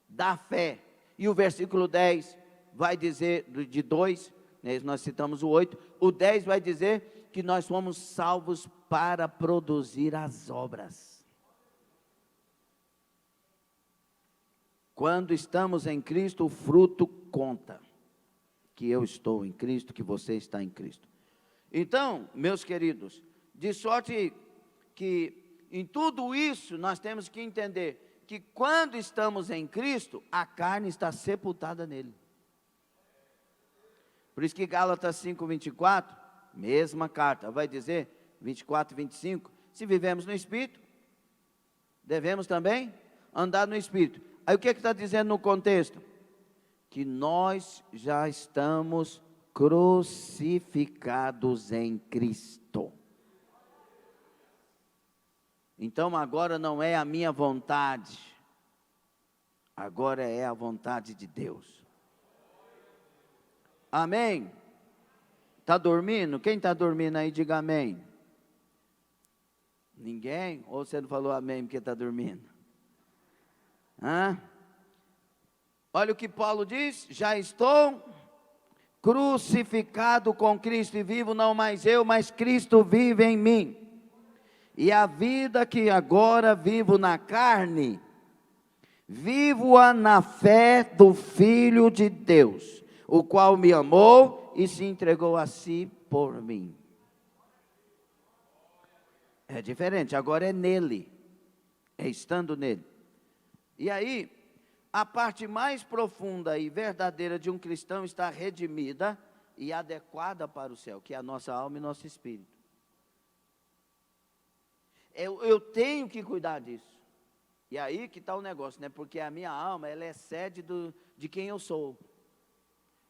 da fé. E o versículo 10 vai dizer, de 2, né, nós citamos o 8, o 10 vai dizer que nós fomos salvos para produzir as obras. Quando estamos em Cristo, o fruto conta. Que eu estou em Cristo, que você está em Cristo. Então, meus queridos, de sorte que em tudo isso nós temos que entender que quando estamos em Cristo, a carne está sepultada nele. Por isso que Gálatas 5:24, mesma carta, vai dizer, 24 e 25, se vivemos no Espírito, devemos também andar no Espírito. Aí o que está dizendo no contexto? Que nós já estamos crucificados em Cristo. Então agora não é a minha vontade, agora é a vontade de Deus. Amém? Está dormindo? Quem está dormindo aí, diga amém. Ninguém? Ou você não falou amém porque está dormindo? Hã? Olha o que Paulo diz, já estou crucificado com Cristo e vivo não mais eu, mas Cristo vive em mim. E a vida que agora vivo na carne, vivo-a na fé do Filho de Deus, o qual me amou e se entregou a si por mim. É diferente, agora é nele, é estando nele. E aí, a parte mais profunda e verdadeira de um cristão está redimida e adequada para o céu, que é a nossa alma e nosso espírito. Eu tenho que cuidar disso. E aí que está o negócio, né? Porque a minha alma, ela é sede de quem eu sou.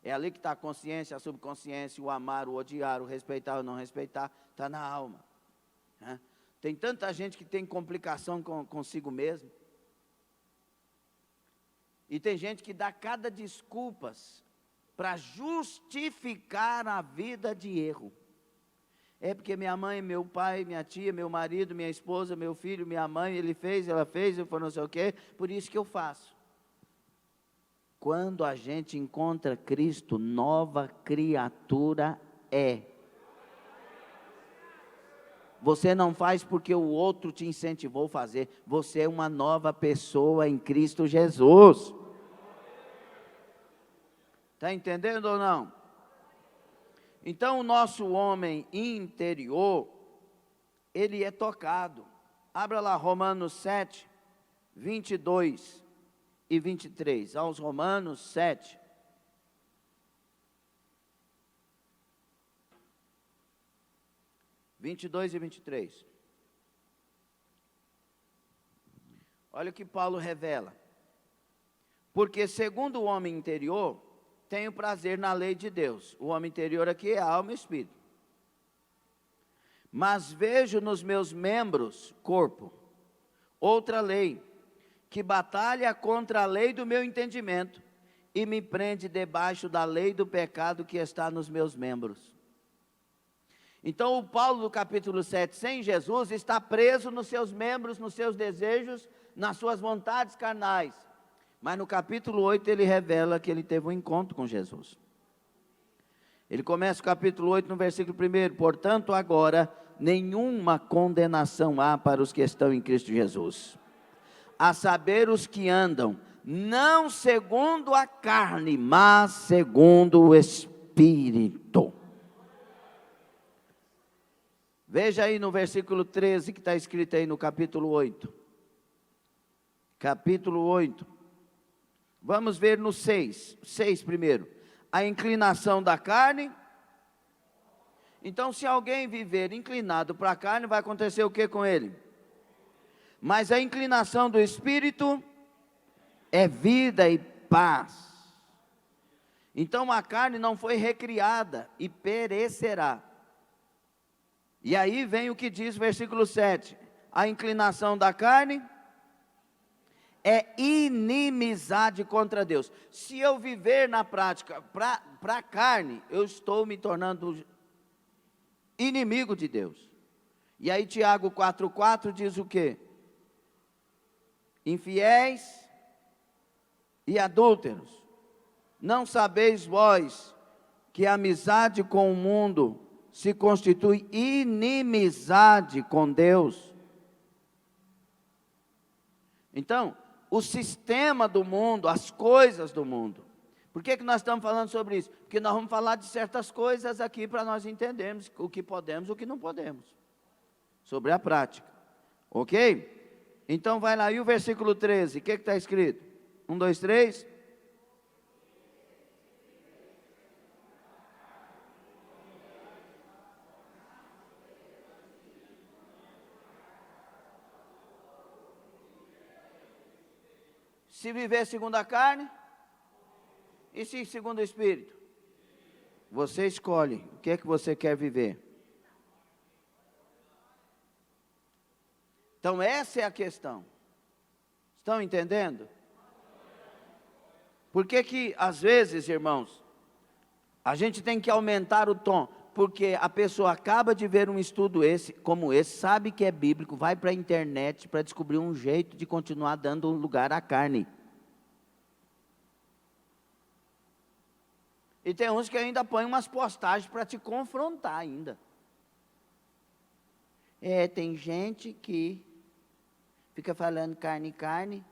É ali que está a consciência, a subconsciência, o amar, o odiar, o respeitar, o não respeitar, está na alma. Né? Tem tanta gente que tem complicação consigo mesmo. E tem gente que dá cada desculpas para justificar a vida de erro. É porque minha mãe, meu pai, minha tia, meu marido, minha esposa, meu filho, minha mãe, ele fez, ela fez, eu falei não sei o quê, por isso que eu faço. Quando a gente encontra Cristo, nova criatura é. Você não faz porque o outro te incentivou a fazer. Você é uma nova pessoa em Cristo Jesus. Está entendendo ou não? Então o nosso homem interior, ele é tocado. Abra lá Romanos 7, 22 e 23. Aos Romanos 7. Vinte e 23. Olha o que Paulo revela. Porque segundo o homem interior, tenho prazer na lei de Deus. O homem interior aqui é alma e espírito. Mas vejo nos meus membros, corpo, outra lei, que batalha contra a lei do meu entendimento e me prende debaixo da lei do pecado que está nos meus membros. Então o Paulo do capítulo 7, sem Jesus, está preso nos seus membros, nos seus desejos, nas suas vontades carnais. Mas no capítulo 8 ele revela que ele teve um encontro com Jesus. Ele começa o capítulo 8 no versículo 1. Portanto agora, nenhuma condenação há para os que estão em Cristo Jesus. A saber os que andam, não segundo a carne, mas segundo o Espírito. Veja aí no versículo 13 que está escrito aí no capítulo 8. Capítulo 8. Vamos ver no 6. 6 primeiro. A inclinação da carne. Então, se alguém viver inclinado para a carne, vai acontecer o que com ele? Mas a inclinação do Espírito é vida e paz. Então, a carne não foi recriada e perecerá. E aí vem o que diz o versículo 7. A inclinação da carne é inimizade contra Deus. Se eu viver na prática para a carne, eu estou me tornando inimigo de Deus. E aí Tiago 4,4 diz o quê? Infiéis e adúlteros, não sabeis vós que a amizade com o mundo se constitui inimizade com Deus? Então, o sistema do mundo, as coisas do mundo. Por que nós estamos falando sobre isso? Porque nós vamos falar de certas coisas aqui para nós entendermos o que podemos e o que não podemos. Sobre a prática. Ok? Então vai lá, e o versículo 13, o que está escrito? 1, 2, 3. Se viver segundo a carne, e se segundo o Espírito? Você escolhe o que é que você quer viver. Então essa é a questão. Estão entendendo? Por que às vezes, irmãos, a gente tem que aumentar o tom? Porque a pessoa acaba de ver um estudo como esse, sabe que é bíblico, vai para a internet para descobrir um jeito de continuar dando lugar à carne. E tem uns que ainda põem umas postagens para te confrontar ainda. Tem gente que fica falando carne,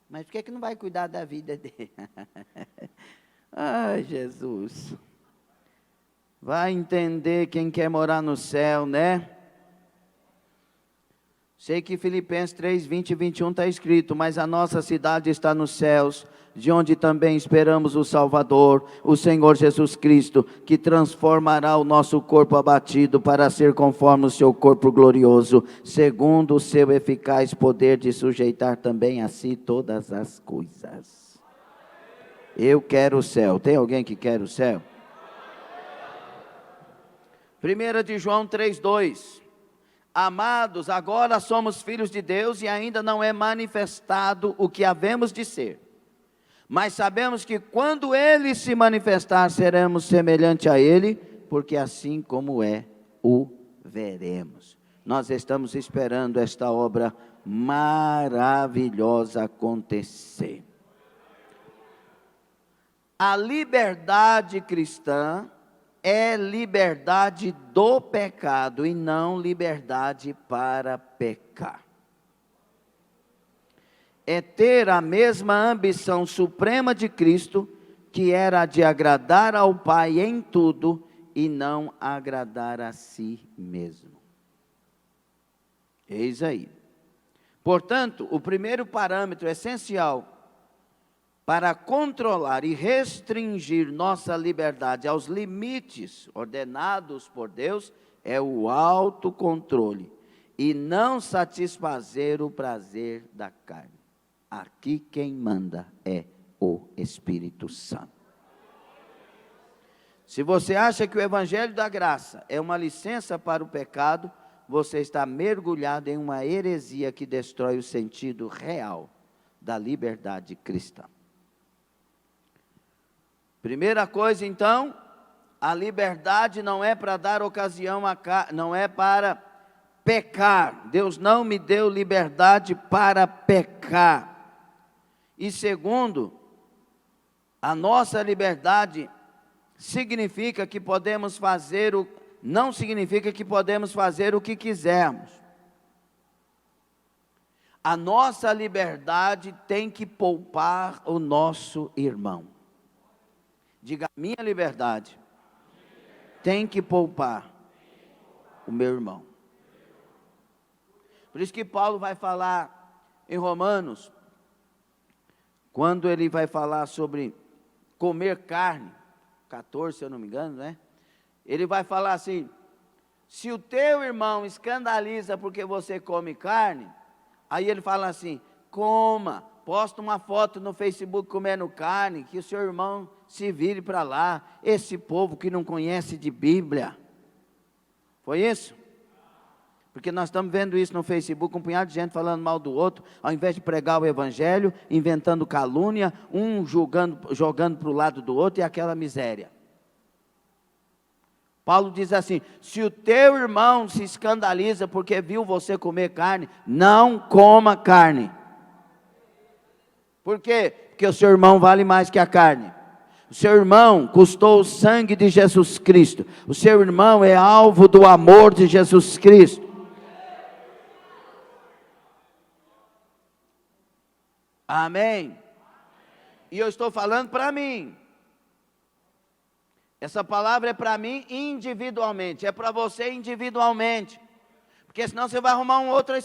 mas por que não vai cuidar da vida dele? Ai, Jesus. Vai entender quem quer morar no céu, né? Sei que Filipenses 3, 20 e 21 está escrito, mas a nossa cidade está nos céus, de onde também esperamos o Salvador, o Senhor Jesus Cristo, que transformará o nosso corpo abatido para ser conforme o seu corpo glorioso, segundo o seu eficaz poder de sujeitar também a si todas as coisas. Eu quero o céu. Tem alguém que quer o céu? 1 de João 3,2. Amados, agora somos filhos de Deus e ainda não é manifestado o que havemos de ser. Mas sabemos que quando Ele se manifestar, seremos semelhante a Ele, porque assim como é, o veremos. Nós estamos esperando esta obra maravilhosa acontecer. A liberdade cristã é liberdade do pecado e não liberdade para pecar. É ter a mesma ambição suprema de Cristo, que era a de agradar ao Pai em tudo e não agradar a si mesmo. Eis aí. Portanto, o primeiro parâmetro essencial para controlar e restringir nossa liberdade aos limites ordenados por Deus é o autocontrole e não satisfazer o prazer da carne. Aqui quem manda é o Espírito Santo. Se você acha que o Evangelho da Graça é uma licença para o pecado, você está mergulhado em uma heresia que destrói o sentido real da liberdade cristã. Primeira coisa, então, a liberdade não é para dar ocasião não é para pecar. Deus não me deu liberdade para pecar. E segundo, a nossa liberdade significa que podemos fazer não significa que podemos fazer o que quisermos. A nossa liberdade tem que poupar o nosso irmão. Diga, minha liberdade tem que poupar o meu irmão. Por isso que Paulo vai falar em Romanos, quando ele vai falar sobre comer carne, 14, se eu não me engano, né? Ele vai falar assim: se o teu irmão escandaliza porque você come carne, aí ele fala assim: coma, posta uma foto no Facebook comendo carne, que o seu irmão se vire para lá, esse povo que não conhece de Bíblia. Foi isso? Porque nós estamos vendo isso no Facebook, um punhado de gente falando mal do outro, ao invés de pregar o Evangelho, inventando calúnia, um jogando para o lado do outro, e aquela miséria. Paulo diz assim: se o teu irmão se escandaliza porque viu você comer carne, não coma carne. Por quê? Porque o seu irmão vale mais que a carne. O seu irmão custou o sangue de Jesus Cristo. O seu irmão é alvo do amor de Jesus Cristo. Amém? E eu estou falando para mim. Essa palavra é para mim individualmente, é para você individualmente. Porque senão você vai arrumar um outro,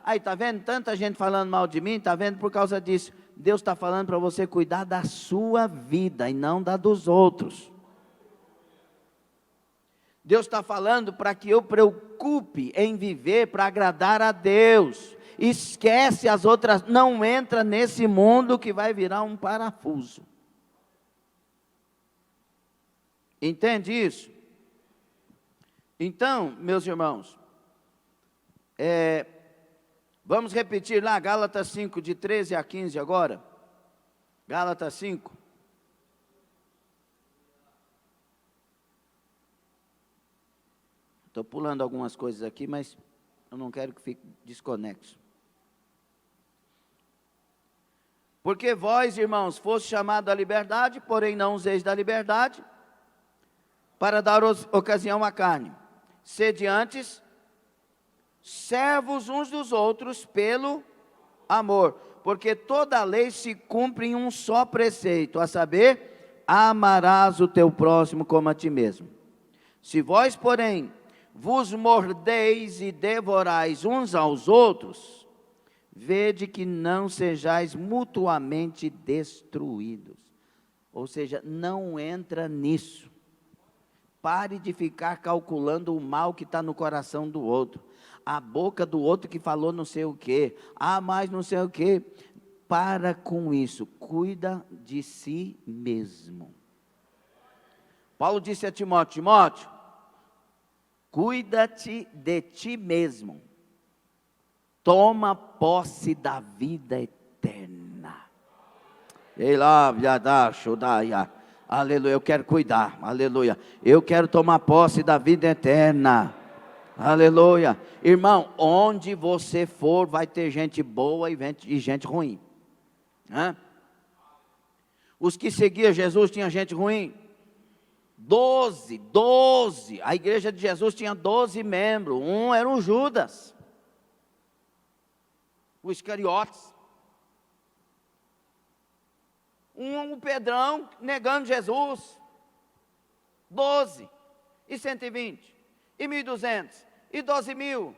aí está vendo tanta gente falando mal de mim, está vendo por causa disso. Deus está falando para você cuidar da sua vida e não da dos outros. Deus está falando para que eu preocupe em viver para agradar a Deus. Esquece as outras, não entra nesse mundo que vai virar um parafuso. Entende isso? Então, meus irmãos, vamos repetir lá, Gálatas 5, de 13 a 15 agora. Gálatas 5. Estou pulando algumas coisas aqui, mas eu não quero que fique desconexo. Porque vós, irmãos, foste chamados à liberdade, porém não useis da liberdade para dar ocasião à carne. Sede antes servos uns dos outros pelo amor, porque toda a lei se cumpre em um só preceito, a saber, amarás o teu próximo como a ti mesmo. Se vós, porém, vos mordeis e devorais uns aos outros, vede que não sejais mutuamente destruídos. Ou seja, não entra nisso. Pare de ficar calculando o mal que está no coração do outro. A boca do outro que falou não sei o quê. Mas não sei o quê. Para com isso. Cuida de si mesmo. Paulo disse a Timóteo: Timóteo, cuida-te de ti mesmo. Toma posse da vida eterna. Ei lá, Yadashodaya. Aleluia, eu quero cuidar, aleluia, eu quero tomar posse da vida eterna, aleluia. Irmão, onde você for, vai ter gente boa e gente ruim. Os que seguiam Jesus tinha gente ruim? 12. A igreja de Jesus tinha 12 membros. Um era o Judas, o Iscariotes. O Pedrão negando Jesus. 12. E 120. E 1.200. E 12.000.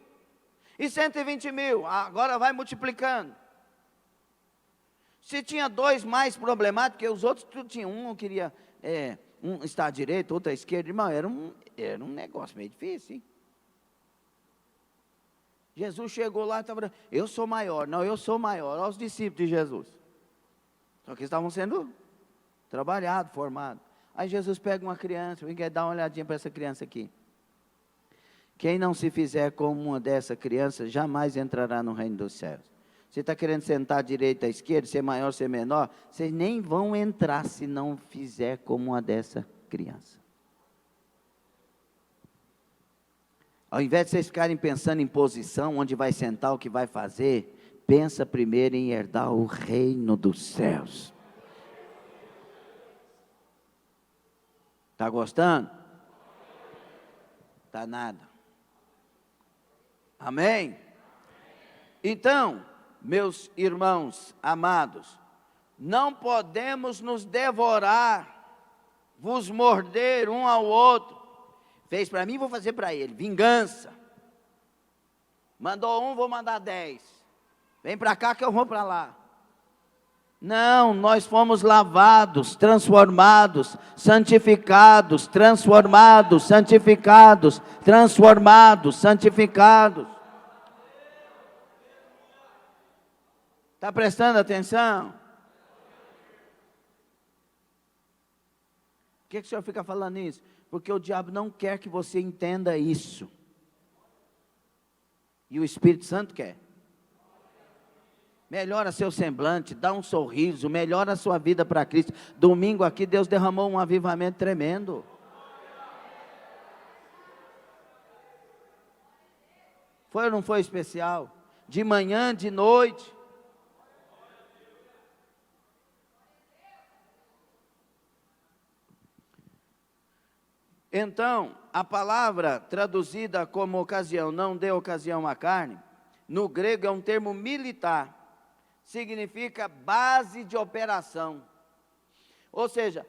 E 120.000. Agora vai multiplicando. Se tinha 2 mais problemáticos, porque os outros tudo tinham. Um não queria... um está à direita, outro à esquerda. Irmão, era um negócio meio difícil, hein? Jesus chegou lá e estava... Eu sou maior. Não, eu sou maior. Olha os discípulos de Jesus. Só que eles estavam sendo trabalhados, formados. Aí Jesus pega uma criança, vem quer dar uma olhadinha para essa criança aqui. Quem não se fizer como uma dessa criança, jamais entrará no reino dos céus. Você está querendo sentar à direita, à esquerda, ser maior, ser menor? Vocês nem vão entrar se não fizer como uma dessa criança. Ao invés de vocês ficarem pensando em posição, onde vai sentar, o que vai fazer, pensa primeiro em herdar o reino dos céus. Está gostando? Está nada. Amém? Então, meus irmãos amados, não podemos nos devorar, vos morder um ao outro. Fez para mim, vou fazer para ele. Vingança. Mandou 1, vou mandar 10. Vem para cá que eu vou para lá. Não, nós fomos lavados, transformados, santificados, transformados, santificados, transformados, santificados. Está prestando atenção? Por que o senhor fica falando isso? Porque o diabo não quer que você entenda isso. E o Espírito Santo quer. Melhora seu semblante, dá um sorriso, melhora a sua vida para Cristo. Domingo aqui Deus derramou um avivamento tremendo. Foi ou não foi especial? De manhã, de noite. Então, a palavra traduzida como ocasião, não dê ocasião à carne, no grego é um termo militar. Significa base de operação. Ou seja,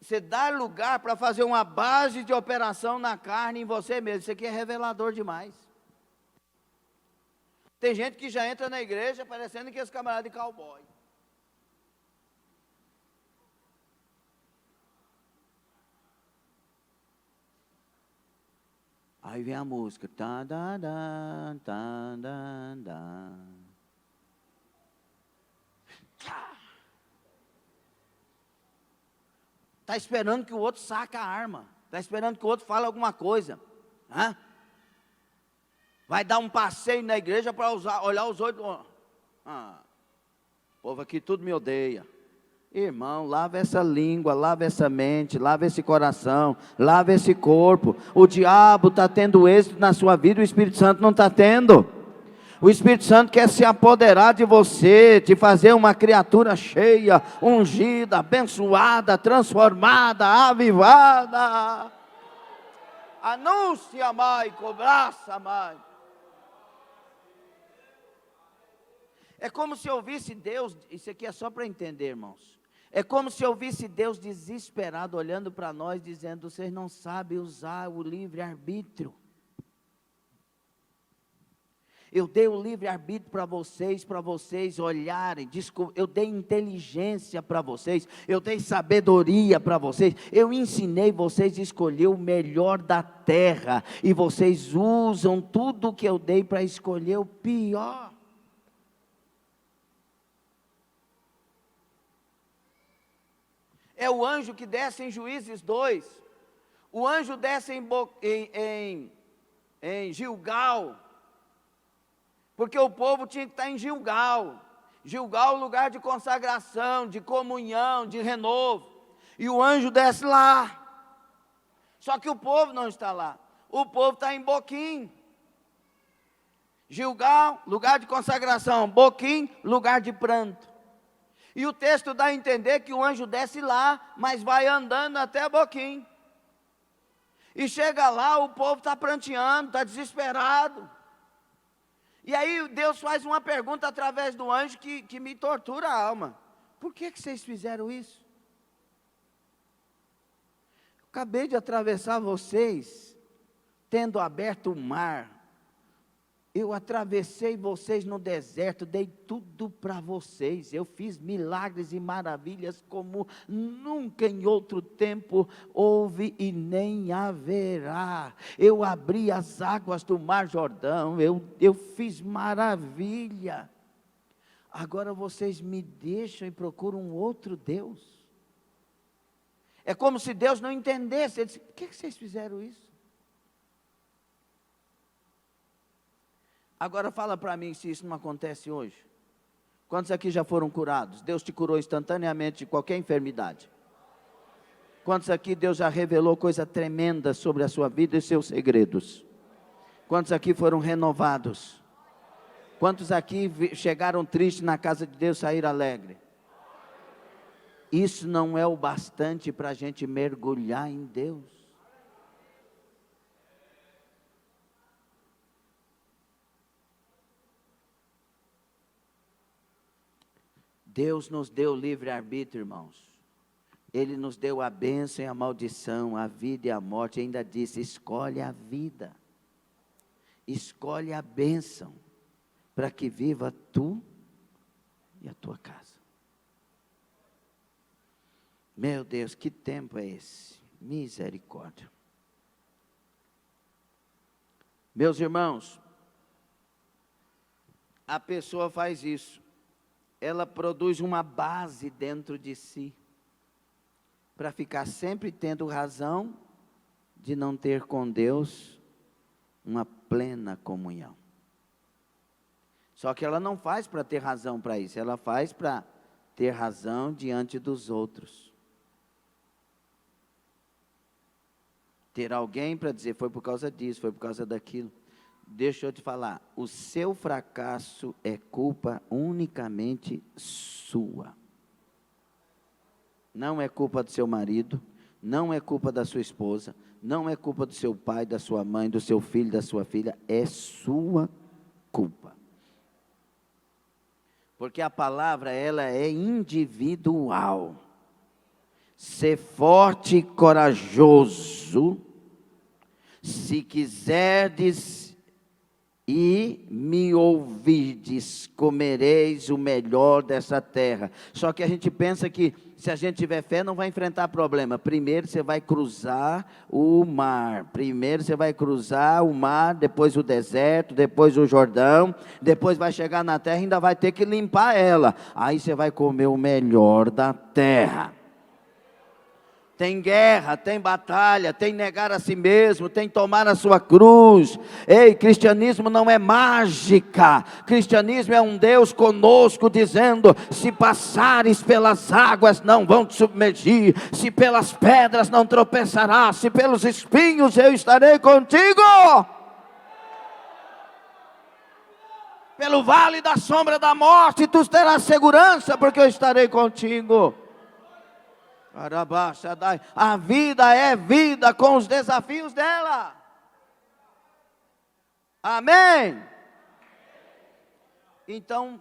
você dá lugar para fazer uma base de operação na carne em você mesmo. Isso aqui é revelador demais. Tem gente que já entra na igreja parecendo que é esse camarada de cowboy. Aí vem a música. Tá, da, da, tá, da, da. Está esperando que o outro saque a arma. Está esperando que o outro fale alguma coisa. Hã? Vai dar um passeio na igreja para olhar os outros. O povo aqui tudo me odeia. Irmão, lava essa língua, lava essa mente, lava esse coração, lava esse corpo. O diabo está tendo êxito na sua vida, o Espírito Santo não está tendo. O Espírito Santo quer se apoderar de você, te fazer uma criatura cheia, ungida, abençoada, transformada, avivada. Anuncia, mãe, cobraça, mãe. É como se eu ouvisse Deus, isso aqui é só para entender, irmãos. É como se eu ouvisse Deus desesperado, olhando para nós, dizendo, vocês não sabem usar o livre-arbítrio. Eu dei o livre-arbítrio para vocês olharem, eu dei inteligência para vocês, eu dei sabedoria para vocês, eu ensinei vocês a escolher o melhor da terra, e vocês usam tudo que eu dei para escolher o pior. É o anjo que desce em Juízes 2, o anjo desce em Gilgal, porque o povo tinha que estar em Gilgal. Gilgal é um lugar de consagração, de comunhão, de renovo. E o anjo desce lá. Só que o povo não está lá. O povo está em Boquim. Gilgal, lugar de consagração. Boquim, lugar de pranto. E o texto dá a entender que o anjo desce lá, mas vai andando até Boquim. E chega lá, o povo está pranteando, está desesperado. E aí Deus faz uma pergunta através do anjo que me tortura a alma. Por que vocês fizeram isso? Acabei de atravessar vocês, tendo aberto o mar. Eu atravessei vocês no deserto, dei tudo para vocês. Eu fiz milagres e maravilhas como nunca em outro tempo houve e nem haverá. Eu abri as águas do Mar Jordão, eu fiz maravilha. Agora vocês me deixam e procuram um outro Deus. É como se Deus não entendesse. Ele disse: por que vocês fizeram isso? Agora fala para mim se isso não acontece hoje. Quantos aqui já foram curados? Deus te curou instantaneamente de qualquer enfermidade. Quantos aqui Deus já revelou coisa tremenda sobre a sua vida e seus segredos? Quantos aqui foram renovados? Quantos aqui chegaram tristes na casa de Deus, saíram alegre? Isso não é o bastante para a gente mergulhar em Deus. Deus nos deu livre-arbítrio, irmãos. Ele nos deu a bênção e a maldição, a vida e a morte. E ainda disse: escolhe a vida, escolhe a bênção, para que viva tu e a tua casa. Meu Deus, que tempo é esse? Misericórdia. Meus irmãos, a pessoa faz isso. Ela produz uma base dentro de si, para ficar sempre tendo razão de não ter com Deus uma plena comunhão. Só que ela não faz para ter razão para isso, ela faz para ter razão diante dos outros. Ter alguém para dizer: foi por causa disso, foi por causa daquilo. Deixa eu te falar, o seu fracasso é culpa unicamente sua. Não é culpa do seu marido, não é culpa da sua esposa, não é culpa do seu pai, da sua mãe, do seu filho, da sua filha, é sua culpa. Porque a palavra, ela é individual. Ser forte e corajoso, se quiserdes e me ouvirdes, comereis o melhor dessa terra. Só que a gente pensa que se a gente tiver fé não vai enfrentar problema. Primeiro você vai cruzar o mar. Primeiro você vai cruzar o mar, depois o deserto, depois o Jordão, depois vai chegar na terra e ainda vai ter que limpar ela. Aí você vai comer o melhor da terra. Tem guerra, tem batalha, tem negar a si mesmo, tem tomar a sua cruz. Ei, cristianismo não é mágica. Cristianismo é um Deus conosco dizendo: se passares pelas águas não vão te submergir, se pelas pedras não tropeçarás, se pelos espinhos eu estarei contigo. Pelo vale da sombra da morte tu terás segurança, porque eu estarei contigo. A vida é vida com os desafios dela. Amém? Então,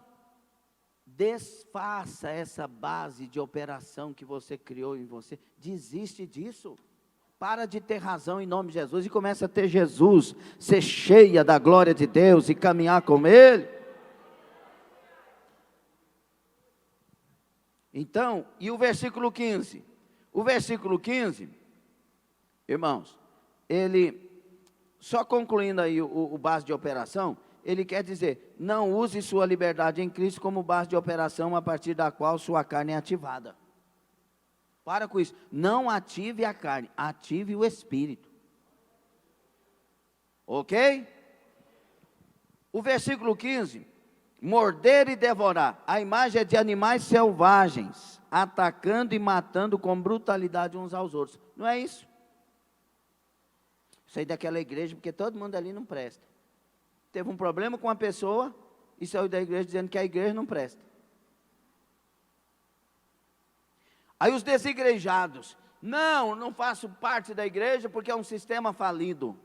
desfaça essa base de operação que você criou em você. Desiste disso. Para de ter razão em nome de Jesus e começa a ter Jesus, ser cheia da glória de Deus e caminhar com Ele. Então, e o versículo 15? O versículo 15, irmãos, ele, só concluindo aí o base de operação, ele quer dizer: não use sua liberdade em Cristo como base de operação a partir da qual sua carne é ativada. Para com isso, não ative a carne, ative o Espírito. Ok? O versículo 15, morder e devorar, a imagem é de animais selvagens, atacando e matando com brutalidade uns aos outros. Não é isso? Saí daquela igreja porque todo mundo ali não presta. Teve um problema com uma pessoa e saiu da igreja dizendo que a igreja não presta. Aí os desigrejados, não faço parte da igreja porque é um sistema falido.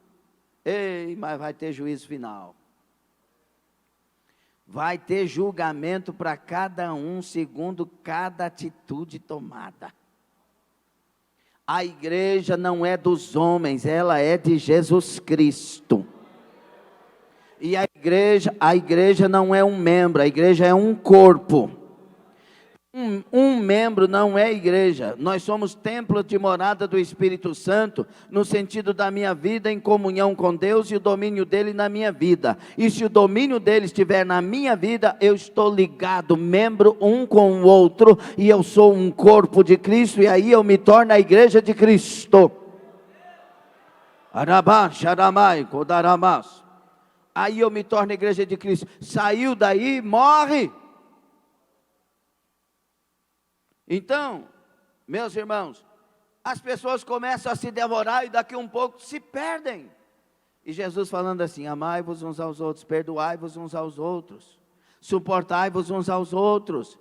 Ei, mas vai ter juízo final. Vai ter julgamento para cada um, segundo cada atitude tomada. A igreja não é dos homens, ela é de Jesus Cristo. E a igreja não é um membro, a igreja é um corpo. Um membro não é igreja. Nós somos templo de morada do Espírito Santo, no sentido da minha vida em comunhão com Deus e o domínio dele na minha vida. E se o domínio dele estiver na minha vida, eu estou ligado, membro um com o outro, e eu sou um corpo de Cristo, e aí eu me torno a igreja de Cristo. Aí eu me torno a igreja de Cristo. Saiu daí, morre. Então, meus irmãos, as pessoas começam a se devorar e daqui um pouco se perdem. E Jesus falando assim: amai-vos uns aos outros, perdoai-vos uns aos outros, suportai-vos uns aos outros.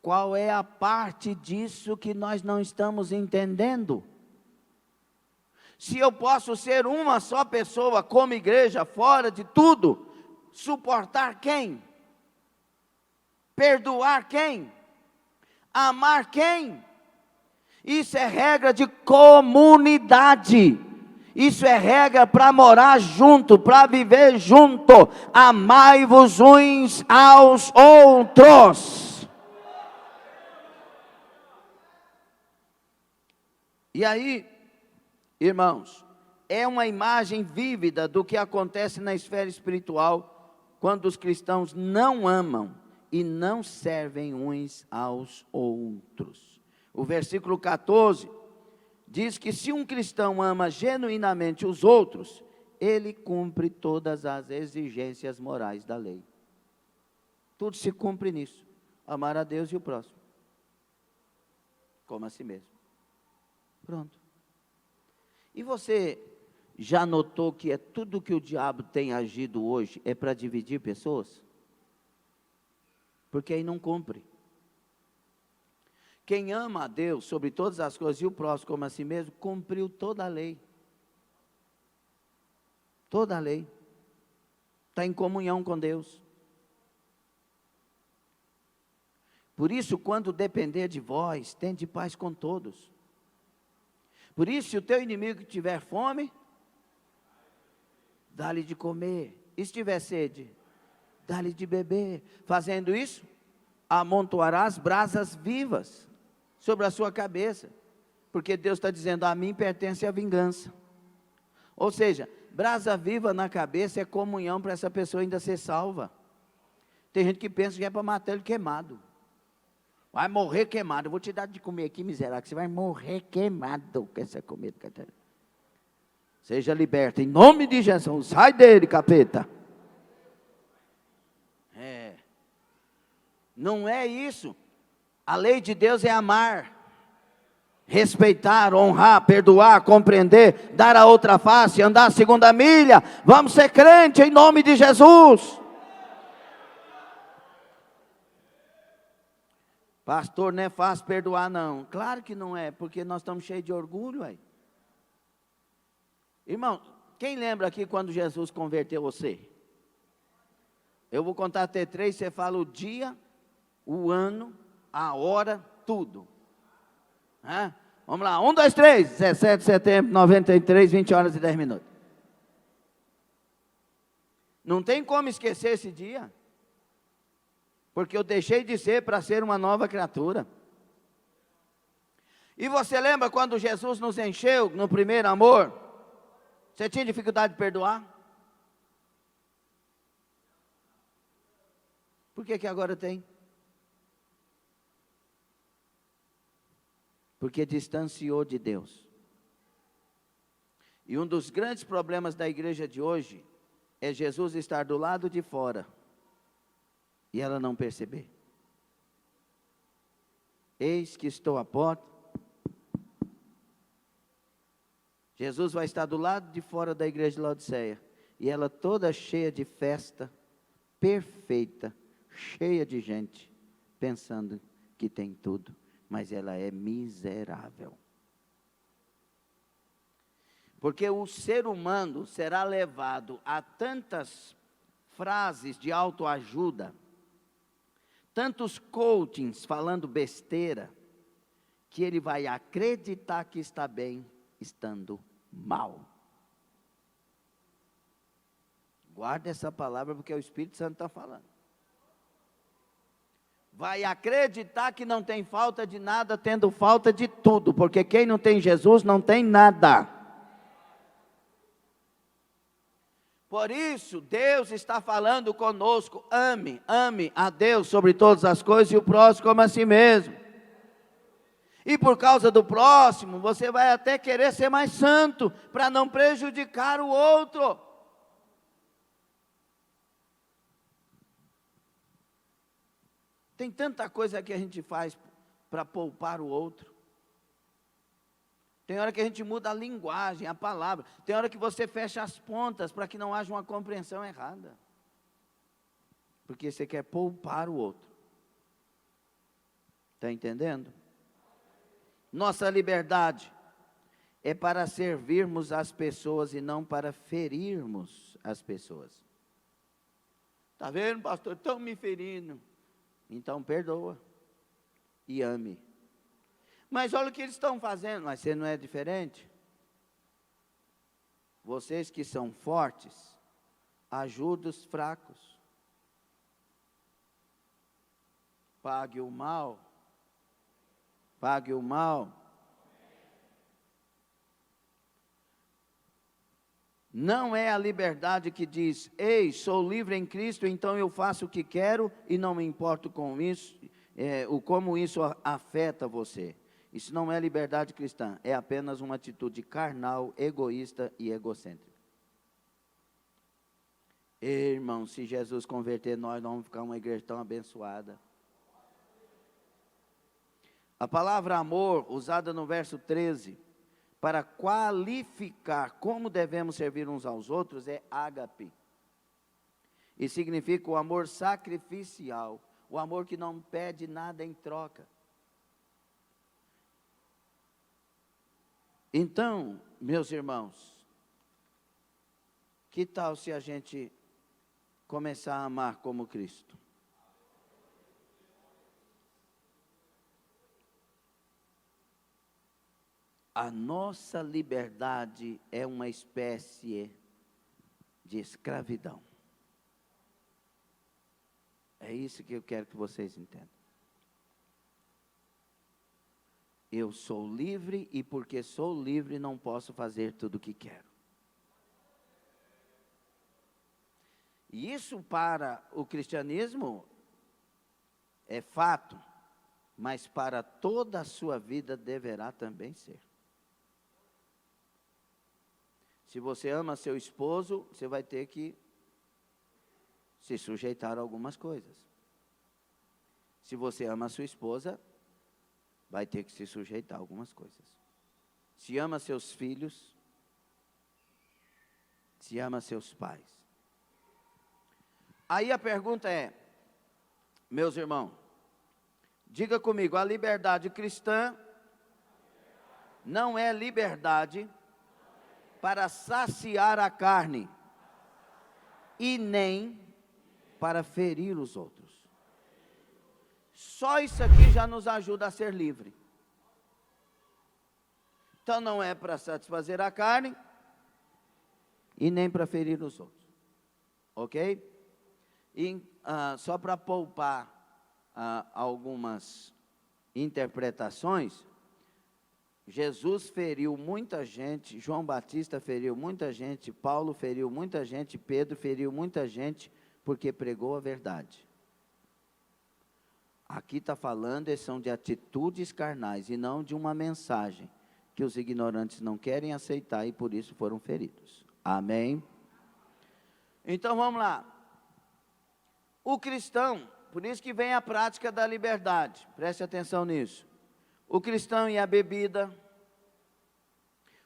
Qual é a parte disso que nós não estamos entendendo? Se eu posso ser uma só pessoa como igreja, fora de tudo, suportar quem? Perdoar quem? Amar quem? Isso é regra de comunidade. Isso é regra para morar junto, para viver junto. Amai-vos uns aos outros. E aí, irmãos, é uma imagem vívida do que acontece na esfera espiritual quando os cristãos não amam e não servem uns aos outros. O versículo 14 diz que se um cristão ama genuinamente os outros, ele cumpre todas as exigências morais da lei. Tudo se cumpre nisso: amar a Deus e o próximo como a si mesmo. Pronto. E você já notou que é tudo que o diabo tem agido hoje é para dividir pessoas? Porque aí não cumpre. Quem ama a Deus sobre todas as coisas e o próximo como a si mesmo, cumpriu toda a lei. Toda a lei. Está em comunhão com Deus. Por isso, quando depender de vós, tende paz com todos. Por isso, se o teu inimigo tiver fome, dá-lhe de comer. E se tiver sede, dá-lhe de beber. Fazendo isso, amontoarás brasas vivas sobre a sua cabeça. Porque Deus está dizendo: a mim pertence a vingança. Ou seja, brasa viva na cabeça é comunhão para essa pessoa ainda ser salva. Tem gente que pensa que é para matar ele queimado. Vai morrer queimado. Eu vou te dar de comer aqui, miserável, que você vai morrer queimado com essa comida. Seja liberto em nome de Jesus. Sai dele, capeta. Não é isso. A lei de Deus é amar, respeitar, honrar, perdoar, compreender, dar a outra face, andar a segunda milha. Vamos ser crente em nome de Jesus. Pastor, não é fácil perdoar, não. Claro que não é, porque nós estamos cheios de orgulho aí. Irmão, quem lembra aqui quando Jesus converteu você? Eu vou contar até 3, você fala o dia, o ano, a hora, tudo. Vamos lá, 1, 2, 3, 17 de setembro de 93, 20 horas e 10 minutos. Não tem como esquecer esse dia. Porque eu deixei de ser para ser uma nova criatura. E você lembra quando Jesus nos encheu no primeiro amor? Você tinha dificuldade de perdoar? Por que agora tem? Porque distanciou de Deus. E um dos grandes problemas da igreja de hoje é Jesus estar do lado de fora e ela não perceber. Eis que estou à porta. Jesus vai estar do lado de fora da igreja de Laodiceia e ela toda cheia de festa, perfeita, cheia de gente, pensando que tem tudo mas ela é miserável. Porque o ser humano será levado a tantas frases de autoajuda, tantos coachings falando besteira, que ele vai acreditar que está bem, estando mal. Guarda essa palavra, porque o Espírito Santo está falando. Vai acreditar que não tem falta de nada, tendo falta de tudo, porque quem não tem Jesus não tem nada. Por isso, Deus está falando conosco, ame a Deus sobre todas as coisas e o próximo como a si mesmo. E por causa do próximo, você vai até querer ser mais santo, para não prejudicar o outro. Tem tanta coisa que a gente faz para poupar o outro. Tem hora que a gente muda a linguagem, a palavra. Tem hora que você fecha as pontas para que não haja uma compreensão errada. Porque você quer poupar o outro. Está entendendo? Nossa liberdade é para servirmos as pessoas e não para ferirmos as pessoas. Está vendo, pastor? Estão me ferindo. Então perdoa e ame. Mas olha o que eles estão fazendo, mas você não é diferente? Vocês que são fortes, ajudem os fracos. Pague o mal. Pague o mal. Não é a liberdade que diz, ei, sou livre em Cristo, então eu faço o que quero e não me importo com isso, como isso afeta você. Isso não é liberdade cristã, é apenas uma atitude carnal, egoísta e egocêntrica. Irmão, se Jesus converter nós vamos ficar uma igreja tão abençoada. A palavra amor, usada no verso 13, para qualificar como devemos servir uns aos outros, é ágape. E significa o amor sacrificial, o amor que não pede nada em troca. Então, meus irmãos, que tal se a gente começar a amar como Cristo? A nossa liberdade é uma espécie de escravidão. É isso que eu quero que vocês entendam. Eu sou livre e porque sou livre não posso fazer tudo o que quero. E isso para o cristianismo é fato, mas para toda a sua vida deverá também ser. Se você ama seu esposo, você vai ter que se sujeitar a algumas coisas. Se você ama a sua esposa, vai ter que se sujeitar a algumas coisas. Se ama seus filhos, se ama seus pais. Aí a pergunta é, meus irmãos, diga comigo, a liberdade cristã não é liberdade para saciar a carne e nem para ferir os outros. Só isso aqui já nos ajuda a ser livre. Então não é para satisfazer a carne e nem para ferir os outros. Ok? E só para poupar algumas interpretações, Jesus feriu muita gente, João Batista feriu muita gente, Paulo feriu muita gente, Pedro feriu muita gente, porque pregou a verdade. Aqui está falando, são de atitudes carnais, e não de uma mensagem, que os ignorantes não querem aceitar, e por isso foram feridos. Amém? Então vamos lá. O cristão, por isso que vem a prática da liberdade, preste atenção nisso. O cristão e a bebida,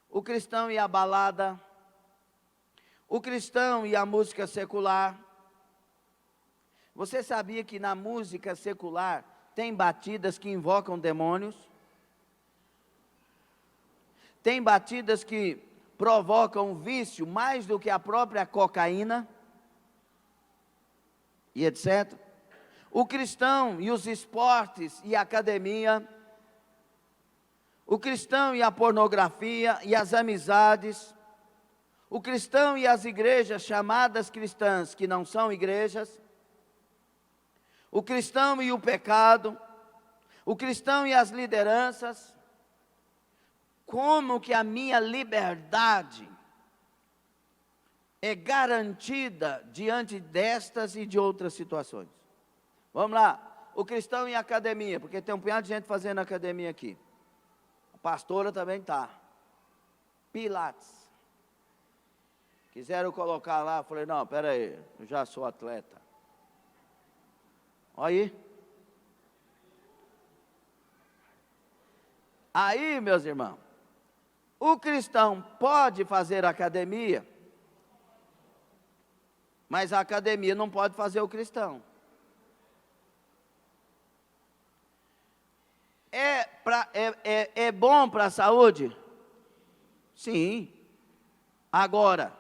o cristão e a balada, o cristão e a música secular. Você sabia que na música secular tem batidas que invocam demônios, tem batidas que provocam vício mais do que a própria cocaína, e etc. O cristão e os esportes e a academia, o cristão e a pornografia e as amizades, o cristão e as igrejas chamadas cristãs que não são igrejas, o cristão e o pecado, o cristão e as lideranças. Como que a minha liberdade é garantida diante destas e de outras situações? Vamos lá, o cristão em academia, porque tem um punhado de gente fazendo academia aqui. A pastora também está. Pilates. Quiseram colocar lá, eu falei, não, espera aí, eu já sou atleta. Olha aí. Aí, meus irmãos, o cristão pode fazer academia, mas a academia não pode fazer o cristão. É bom para a saúde? Sim. Agora,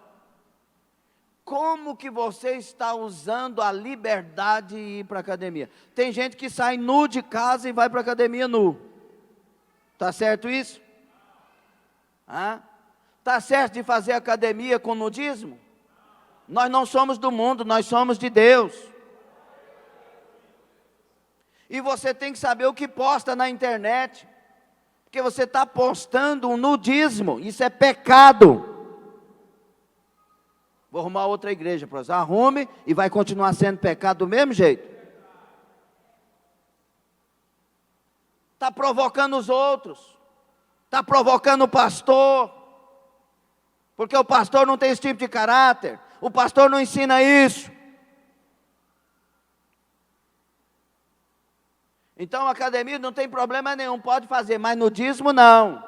como que você está usando a liberdade de ir para a academia? Tem gente que sai nu de casa e vai para a academia nu. Está certo isso? Está certo de fazer academia com nudismo? Nós não somos do mundo, nós somos de Deus. E você tem que saber o que posta na internet, porque você está postando um nudismo, isso é pecado. Vou arrumar outra igreja para você, arrume e vai continuar sendo pecado do mesmo jeito. Está provocando os outros, está provocando o pastor, porque o pastor não tem esse tipo de caráter, o pastor não ensina isso. Então a academia não tem problema nenhum, pode fazer, mas nudismo não.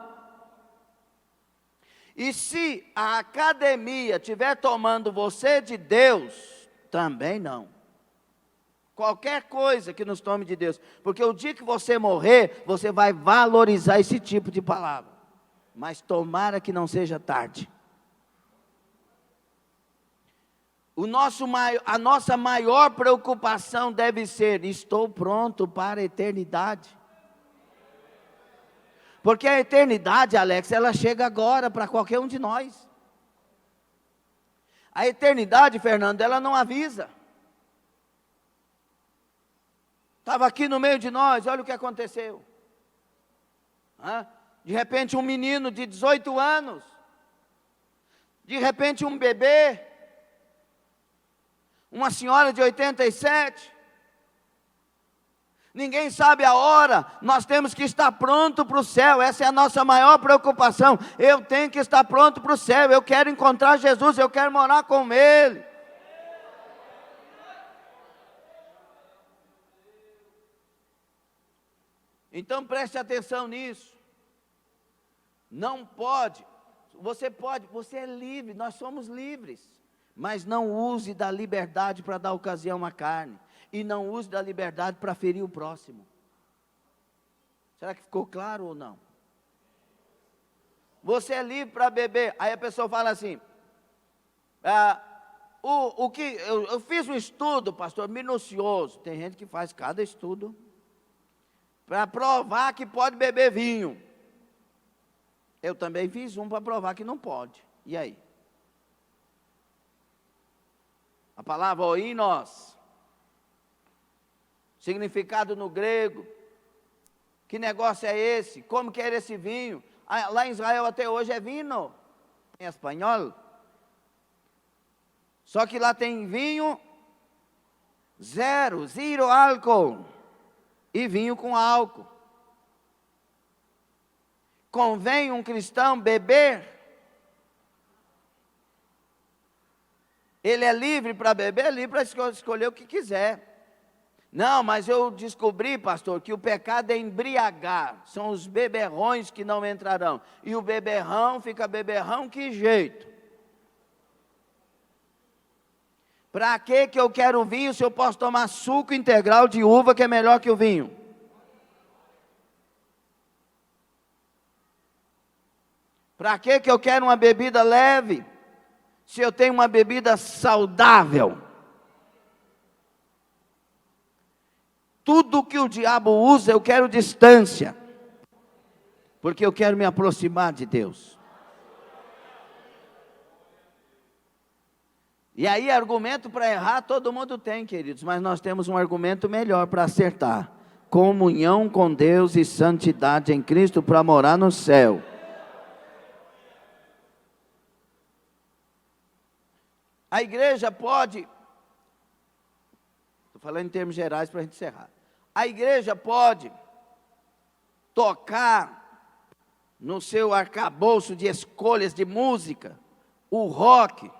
E se a academia estiver tomando você de Deus, também não. Qualquer coisa que nos tome de Deus, porque o dia que você morrer, você vai valorizar esse tipo de palavra, mas tomara que não seja tarde. A nossa maior preocupação deve ser, estou pronto para a eternidade. Porque a eternidade, Alex, ela chega agora para qualquer um de nós. A eternidade, Fernando, ela não avisa. Estava aqui no meio de nós, olha o que aconteceu. De repente um menino de 18 anos, de repente um bebê, uma senhora de 87, ninguém sabe a hora, nós temos que estar pronto para o céu, essa é a nossa maior preocupação, eu tenho que estar pronto para o céu, eu quero encontrar Jesus, eu quero morar com Ele. Então preste atenção nisso, não pode, você é livre, nós somos livres, mas não use da liberdade para dar ocasião à carne, e não use da liberdade para ferir o próximo. Será que ficou claro ou não? Você é livre para beber, aí a pessoa fala assim, eu fiz um estudo, pastor, minucioso, tem gente que faz cada estudo, para provar que pode beber vinho. Eu também fiz um para provar que não pode, e aí? A palavra oínos, significado no grego, que negócio é esse? Como que era esse vinho? Lá em Israel até hoje é vinho, em espanhol. Só que lá tem vinho zero álcool, e vinho com álcool. Convém um cristão beber? Ele é livre para beber, é livre para escolher o que quiser. Não, mas eu descobri, pastor, que o pecado é embriagar. São os beberrões que não entrarão. E o beberrão fica beberrão, que jeito? Para que eu quero vinho se eu posso tomar suco integral de uva que é melhor que o vinho? Para que eu quero uma bebida leve, se eu tenho uma bebida saudável? Tudo que o diabo usa, eu quero distância, porque eu quero me aproximar de Deus. E aí, argumento para errar, todo mundo tem, queridos, mas nós temos um argumento melhor para acertar: comunhão com Deus e santidade em Cristo para morar no céu. A igreja pode, estou falando em termos gerais para a gente encerrar. A igreja pode tocar no seu arcabouço de escolhas de música o rock.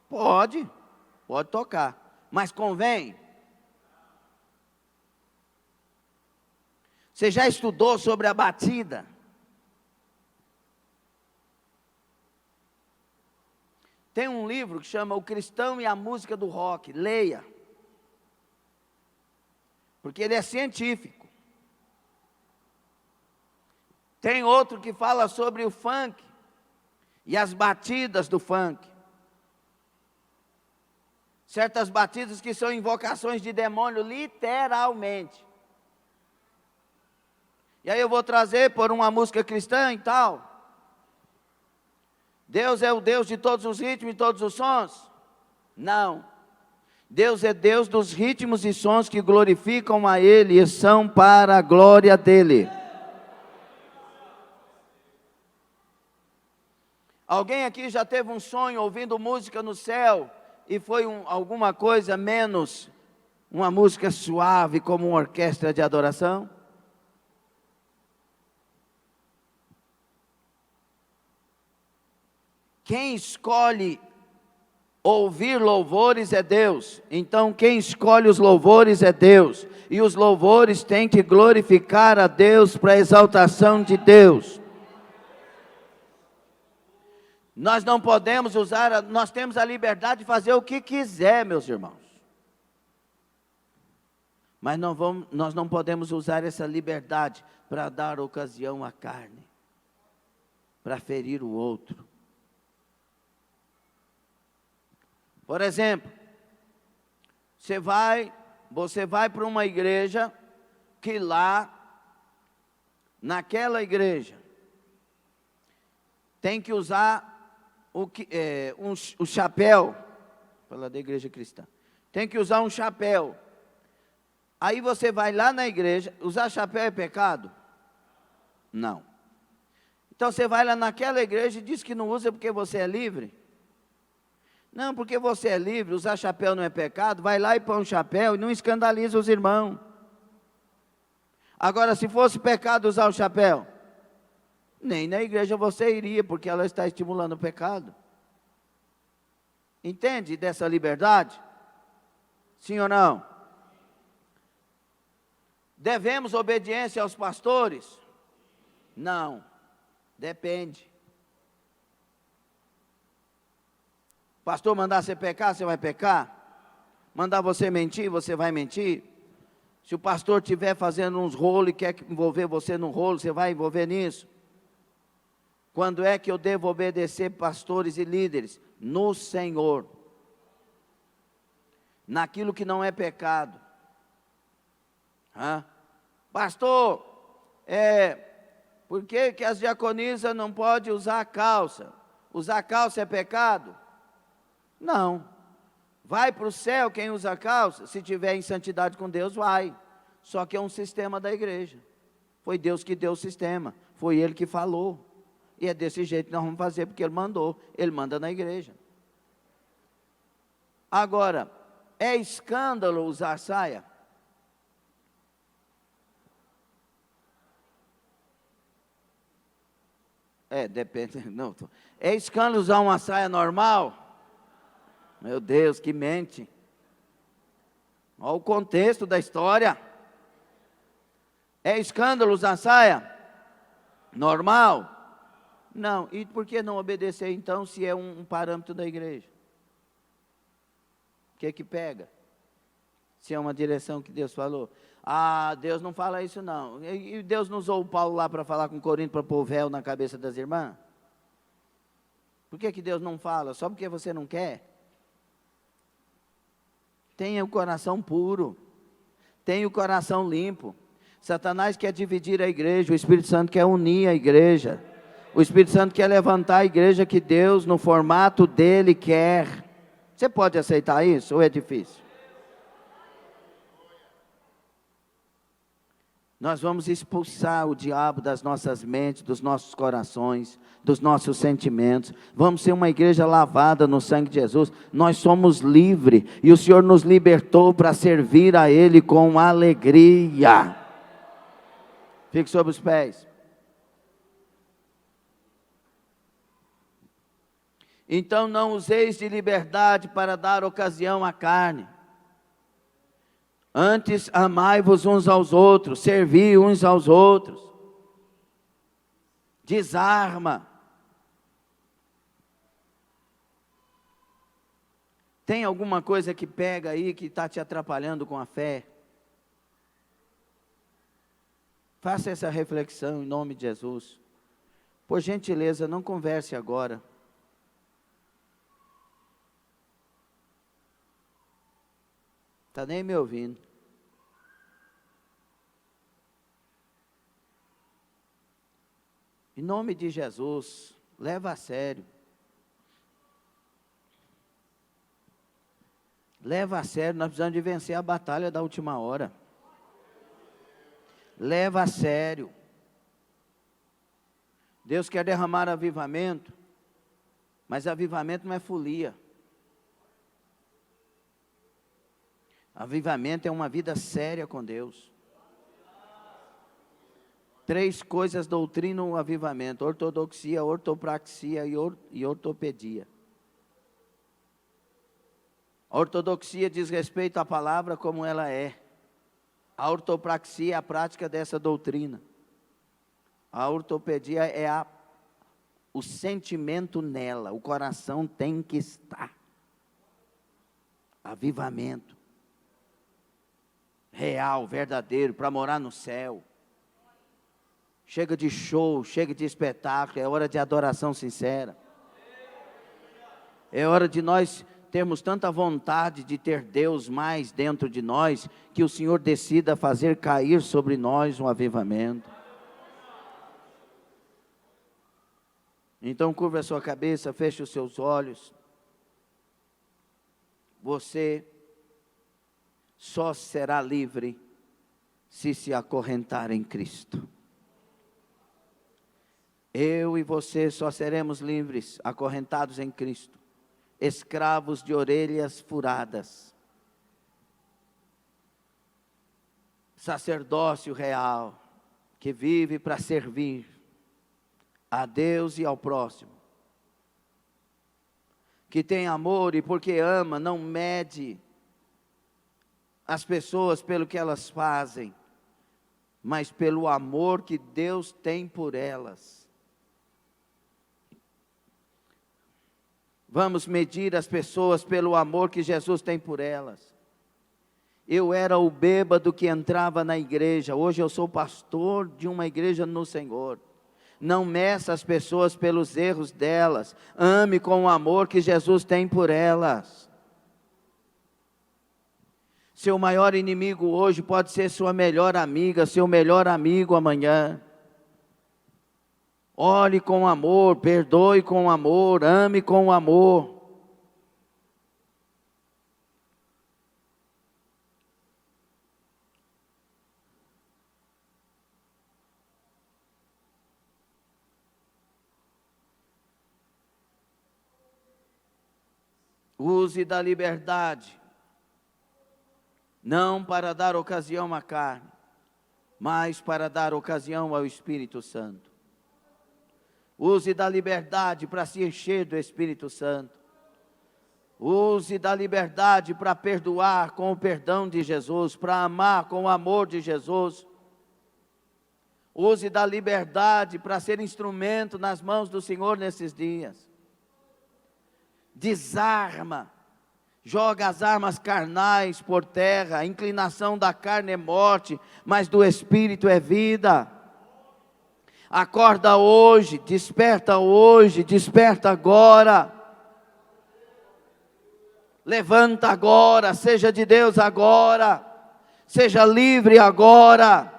Pode tocar, mas convém. Você já estudou sobre a batida? Tem um livro que chama O Cristão e a Música do Rock, leia, porque ele é científico. Tem outro que fala sobre o funk e as batidas do funk. Certas batidas que são invocações de demônio, literalmente. E aí eu vou trazer por uma música cristã e tal. Deus é o Deus de todos os ritmos e todos os sons? Não. Deus é Deus dos ritmos e sons que glorificam a Ele e são para a glória dEle. Alguém aqui já teve um sonho ouvindo música no céu e foi alguma coisa menos uma música suave como uma orquestra de adoração? Quem escolhe ouvir louvores é Deus. Então quem escolhe os louvores é Deus. E os louvores têm que glorificar a Deus para a exaltação de Deus. Nós não podemos usar, nós temos a liberdade de fazer o que quiser, meus irmãos. Mas nós não podemos usar essa liberdade para dar ocasião à carne, para ferir o outro. Por exemplo, você vai para uma igreja que lá, naquela igreja, tem que usar o chapéu, falar da igreja cristã, tem que usar um chapéu. Aí você vai lá na igreja, usar chapéu é pecado? Não. Então você vai lá naquela igreja e diz que não usa porque você é livre? Não, porque você é livre, usar chapéu não é pecado, vai lá e põe um chapéu e não escandaliza os irmãos. Agora, se fosse pecado usar o chapéu, nem na igreja você iria, porque ela está estimulando o pecado. Entende dessa liberdade? Sim ou não? Devemos obediência aos pastores? Não, depende. Pastor mandar você pecar, você vai pecar? Mandar você mentir, você vai mentir? Se o pastor estiver fazendo uns rolos e quer envolver você num rolo, você vai envolver nisso? Quando é que eu devo obedecer pastores e líderes? No Senhor. Naquilo que não é pecado. Pastor, por que as diaconisas não podem usar calça? Usar calça é pecado? Não. Vai para o céu quem usa calça? Se tiver em santidade com Deus, vai. Só que é um sistema da igreja. Foi Deus que deu o sistema. Foi Ele que falou. E é desse jeito que nós vamos fazer, porque Ele mandou. Ele manda na igreja. Agora, é escândalo usar saia? Depende. Não, é escândalo usar uma saia normal? Meu Deus, que mente. Olha o contexto da história. É escândalo usar saia? Normal? Não. E por que não obedecer então, se é um parâmetro da igreja? O que pega? Se é uma direção que Deus falou. Deus não fala isso não. E Deus não usou o Paulo lá para falar com Corinto, para pôr véu na cabeça das irmãs? Por que Deus não fala? Só porque você não quer? Tenha o coração puro, tenha o coração limpo. Satanás quer dividir a igreja, o Espírito Santo quer unir a igreja. O Espírito Santo quer levantar a igreja que Deus, no formato dele, quer. Você pode aceitar isso ou é difícil? Nós vamos expulsar o diabo das nossas mentes, dos nossos corações, dos nossos sentimentos. Vamos ser uma igreja lavada no sangue de Jesus. Nós somos livres e o Senhor nos libertou para servir a Ele com alegria. Fique sobre os pés. Então não useis de liberdade para dar ocasião à carne. Antes amai-vos uns aos outros, servi uns aos outros. Desarma. Tem alguma coisa que pega aí que está te atrapalhando com a fé? Faça essa reflexão em nome de Jesus. Por gentileza, não converse agora. Está nem me ouvindo. Em nome de Jesus, leva a sério. Leva a sério, nós precisamos de vencer a batalha da última hora. Leva a sério. Deus quer derramar avivamento, mas avivamento não é folia. Avivamento é uma vida séria com Deus. 3 coisas doutrinam o avivamento: ortodoxia, ortopraxia e ortopedia. A ortodoxia diz respeito à palavra como ela é. A ortopraxia é a prática dessa doutrina. A ortopedia é o sentimento nela, o coração tem que estar. Avivamento. Real, verdadeiro, para morar no céu. Chega de show, chega de espetáculo, é hora de adoração sincera. É hora de nós termos tanta vontade de ter Deus mais dentro de nós, que o Senhor decida fazer cair sobre nós um avivamento. Então curva a sua cabeça, feche os seus olhos. Você só será livre se acorrentar em Cristo. Eu e você só seremos livres, acorrentados em Cristo, escravos de orelhas furadas, sacerdócio real, que vive para servir a Deus e ao próximo, que tem amor e porque ama, não mede as pessoas pelo que elas fazem, mas pelo amor que Deus tem por elas. Vamos medir as pessoas pelo amor que Jesus tem por elas. Eu era o bêbado que entrava na igreja, hoje eu sou pastor de uma igreja no Senhor. Não meça as pessoas pelos erros delas, ame com o amor que Jesus tem por elas. Seu maior inimigo hoje pode ser sua melhor amiga, seu melhor amigo amanhã. Olhe com amor, perdoe com amor, ame com amor. Use da liberdade, não para dar ocasião à carne, mas para dar ocasião ao Espírito Santo. Use da liberdade para se encher do Espírito Santo. Use da liberdade para perdoar com o perdão de Jesus, para amar com o amor de Jesus. Use da liberdade para ser instrumento nas mãos do Senhor nesses dias. Desarma, joga as armas carnais por terra. A inclinação da carne é morte, mas do Espírito é vida. Acorda hoje, desperta agora. Levanta agora, seja de Deus agora, seja livre agora.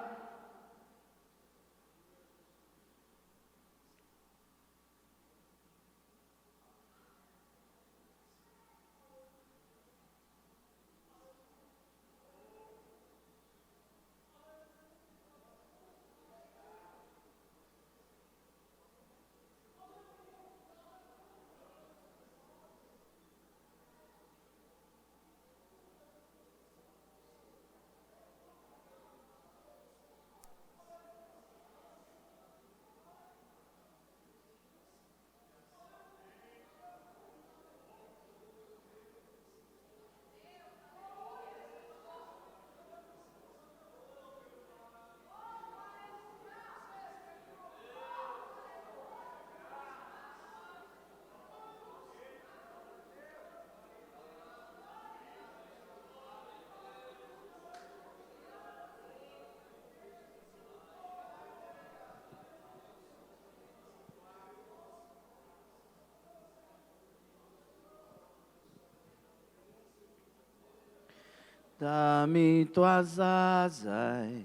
Dá-me tuas asas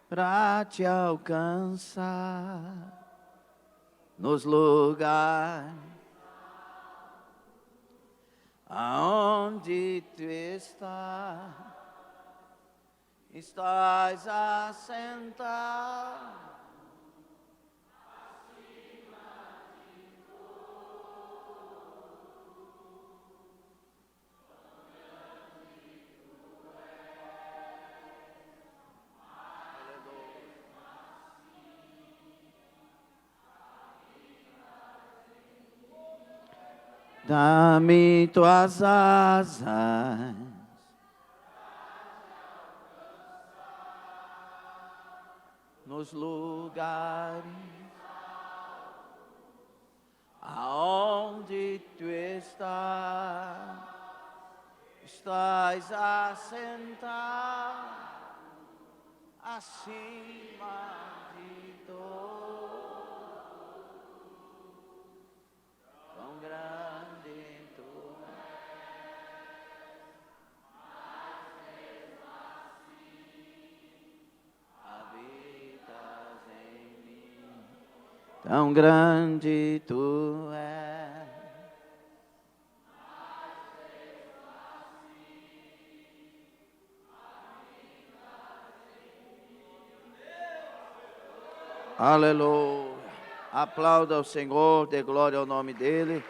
para te alcançar nos lugares aonde tu estás assentado. Dá-me tuas asas nos lugares aonde tu estás assentado acima de todo. Tão grande tu habitas em mim. Tão grande tu és. Aleluia. Aplauda o Senhor, dê glória ao nome dEle.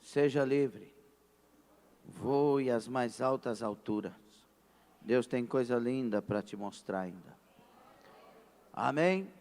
Seja livre. Voe às mais altas alturas. Deus tem coisa linda para te mostrar ainda. Amém?